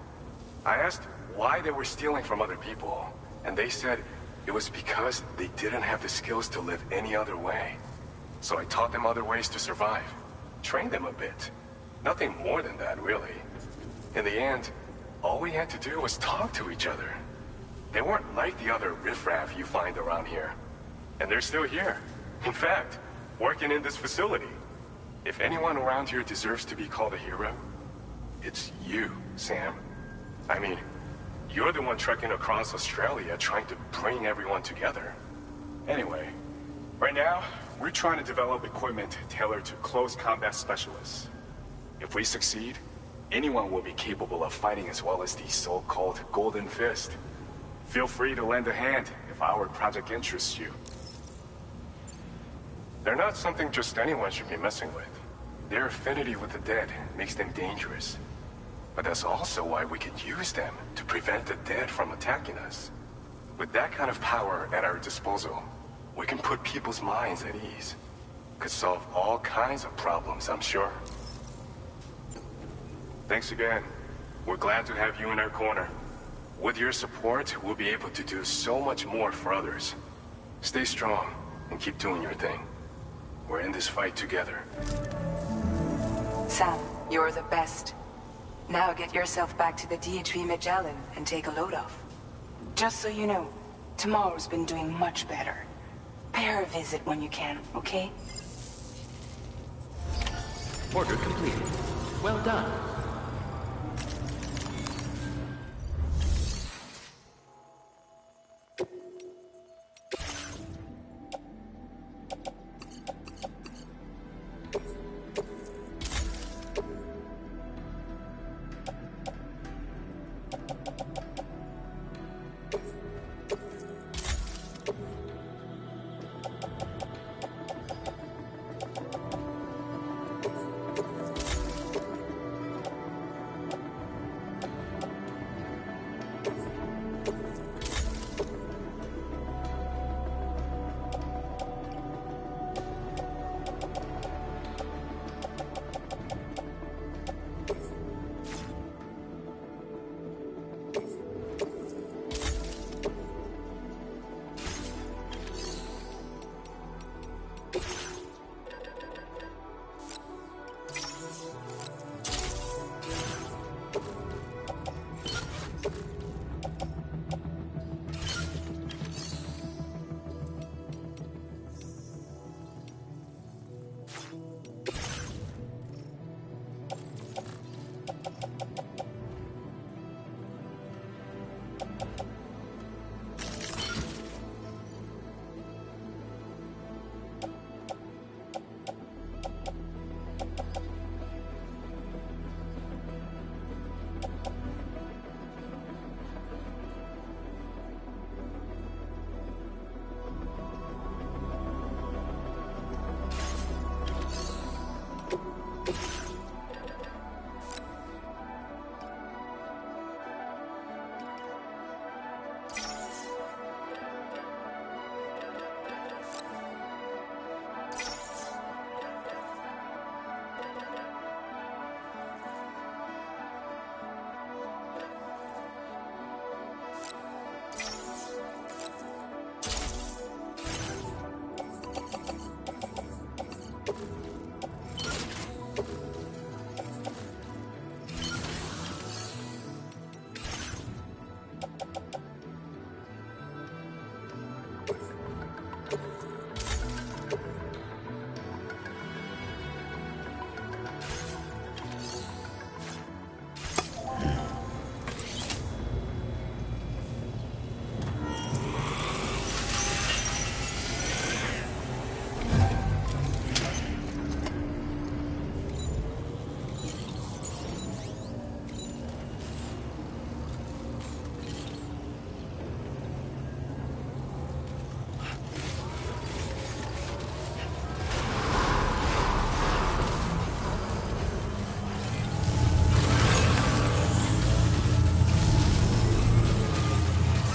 I asked why they were stealing from other people, and they said it was because they didn't have the skills to live any other way. So I taught them other ways to survive. Trained them a bit. Nothing more than that, really. In the end, all we had to do was talk to each other. They weren't like the other riffraff you find around here. And they're still here. In fact, working in this facility. If anyone around here deserves to be called a hero, it's you, Sam. I mean, you're the one trekking across Australia trying to bring everyone together. Anyway, right now, we're trying to develop equipment tailored to close combat specialists. If we succeed, anyone will be capable of fighting as well as the so-called Golden Fist. Feel free to lend a hand if our project interests you. They're not something just anyone should be messing with. Their affinity with the dead makes them dangerous. But that's also why we can use them to prevent the dead from attacking us. With that kind of power at our disposal, we can put people's minds at ease. Could solve all kinds of problems, I'm sure. Thanks again. We're glad to have you in our corner. With your support, we'll be able to do so much more for others. Stay strong and keep doing your thing. We're in this fight together. Sam, you're the best. Now get yourself back to the DHV Magellan and take a load off. Just so you know, tomorrow's been doing much better. Pay her a visit when you can, okay? Order completed. Well done.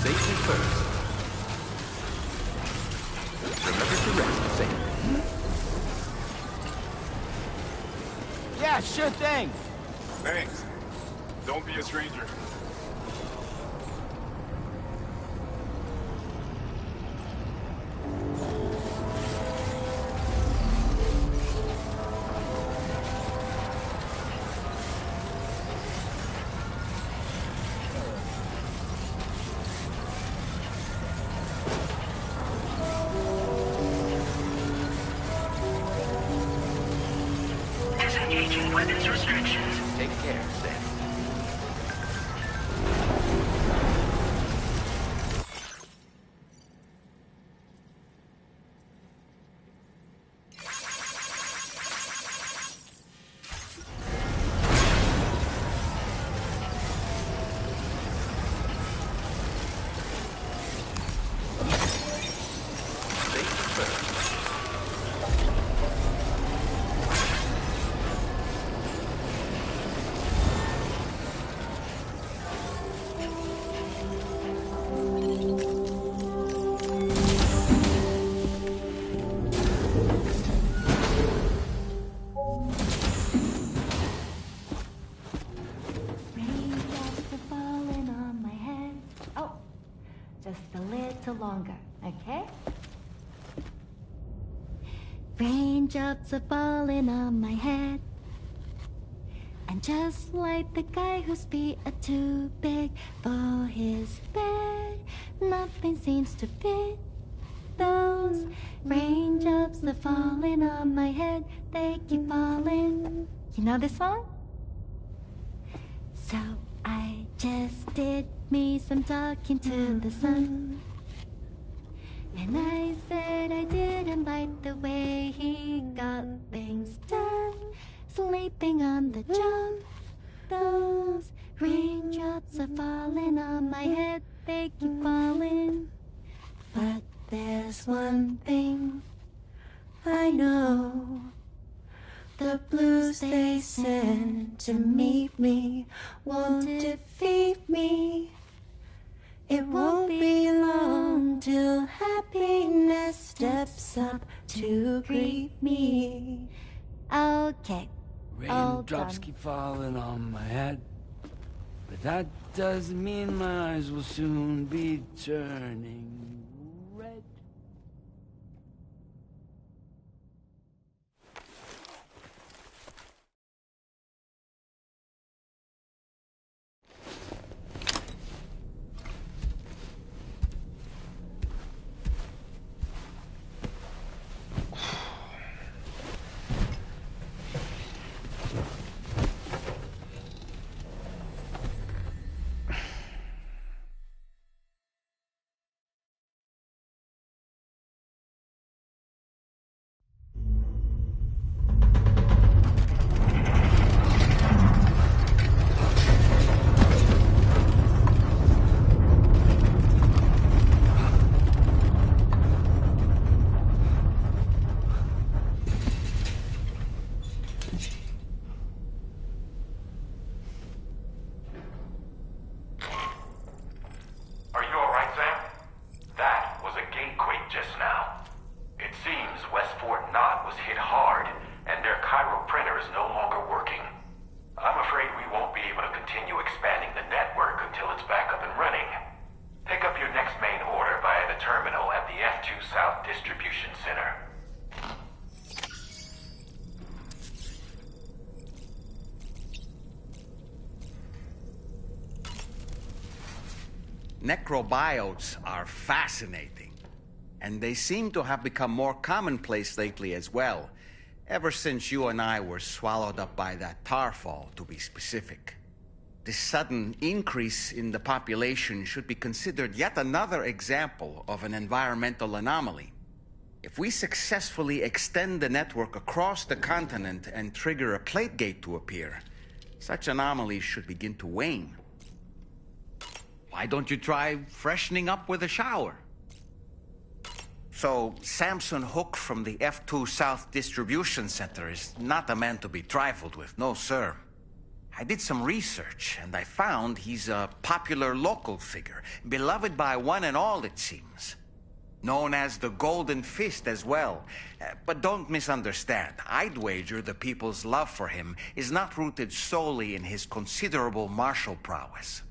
Safety first. Remember to rest safe. Yeah, sure thing. Thanks. Don't be a stranger. Disengaging weapons restrictions. Take care, Sam. okay? Raindrops are falling on my head. And just like the guy whose feet are too big for his bed, nothing seems to fit. Those raindrops are falling on my head, they keep falling. You know this song? So I just did me some talking to the sun. And I said I didn't like the way he got things done. Sleeping on the job. Those raindrops are falling on my head, they keep falling. But there's one thing I know. The blues they send to meet me won't defeat me. It won't be long till happiness steps up to greet me. Okay. Raindrops keep falling on my head, but that doesn't mean my eyes will soon be turning red. Necrobiotes are fascinating, and they seem to have become more commonplace lately as well, ever since you and I were swallowed up by that tar fall, to be specific. This sudden increase in the population should be considered yet another example of an environmental anomaly. If we successfully extend the network across the continent and trigger a plate gate to appear, such anomalies should begin to wane. Why don't you try freshening up with a shower? So, Samson Hook from the F2 South Distribution Center is not a man to be trifled with, no sir. I did some research, and I found he's a popular local figure, beloved by one and all, it seems. Known as the Golden Fist as well. But don't misunderstand. I'd wager the people's love for him is not rooted solely in his considerable martial prowess.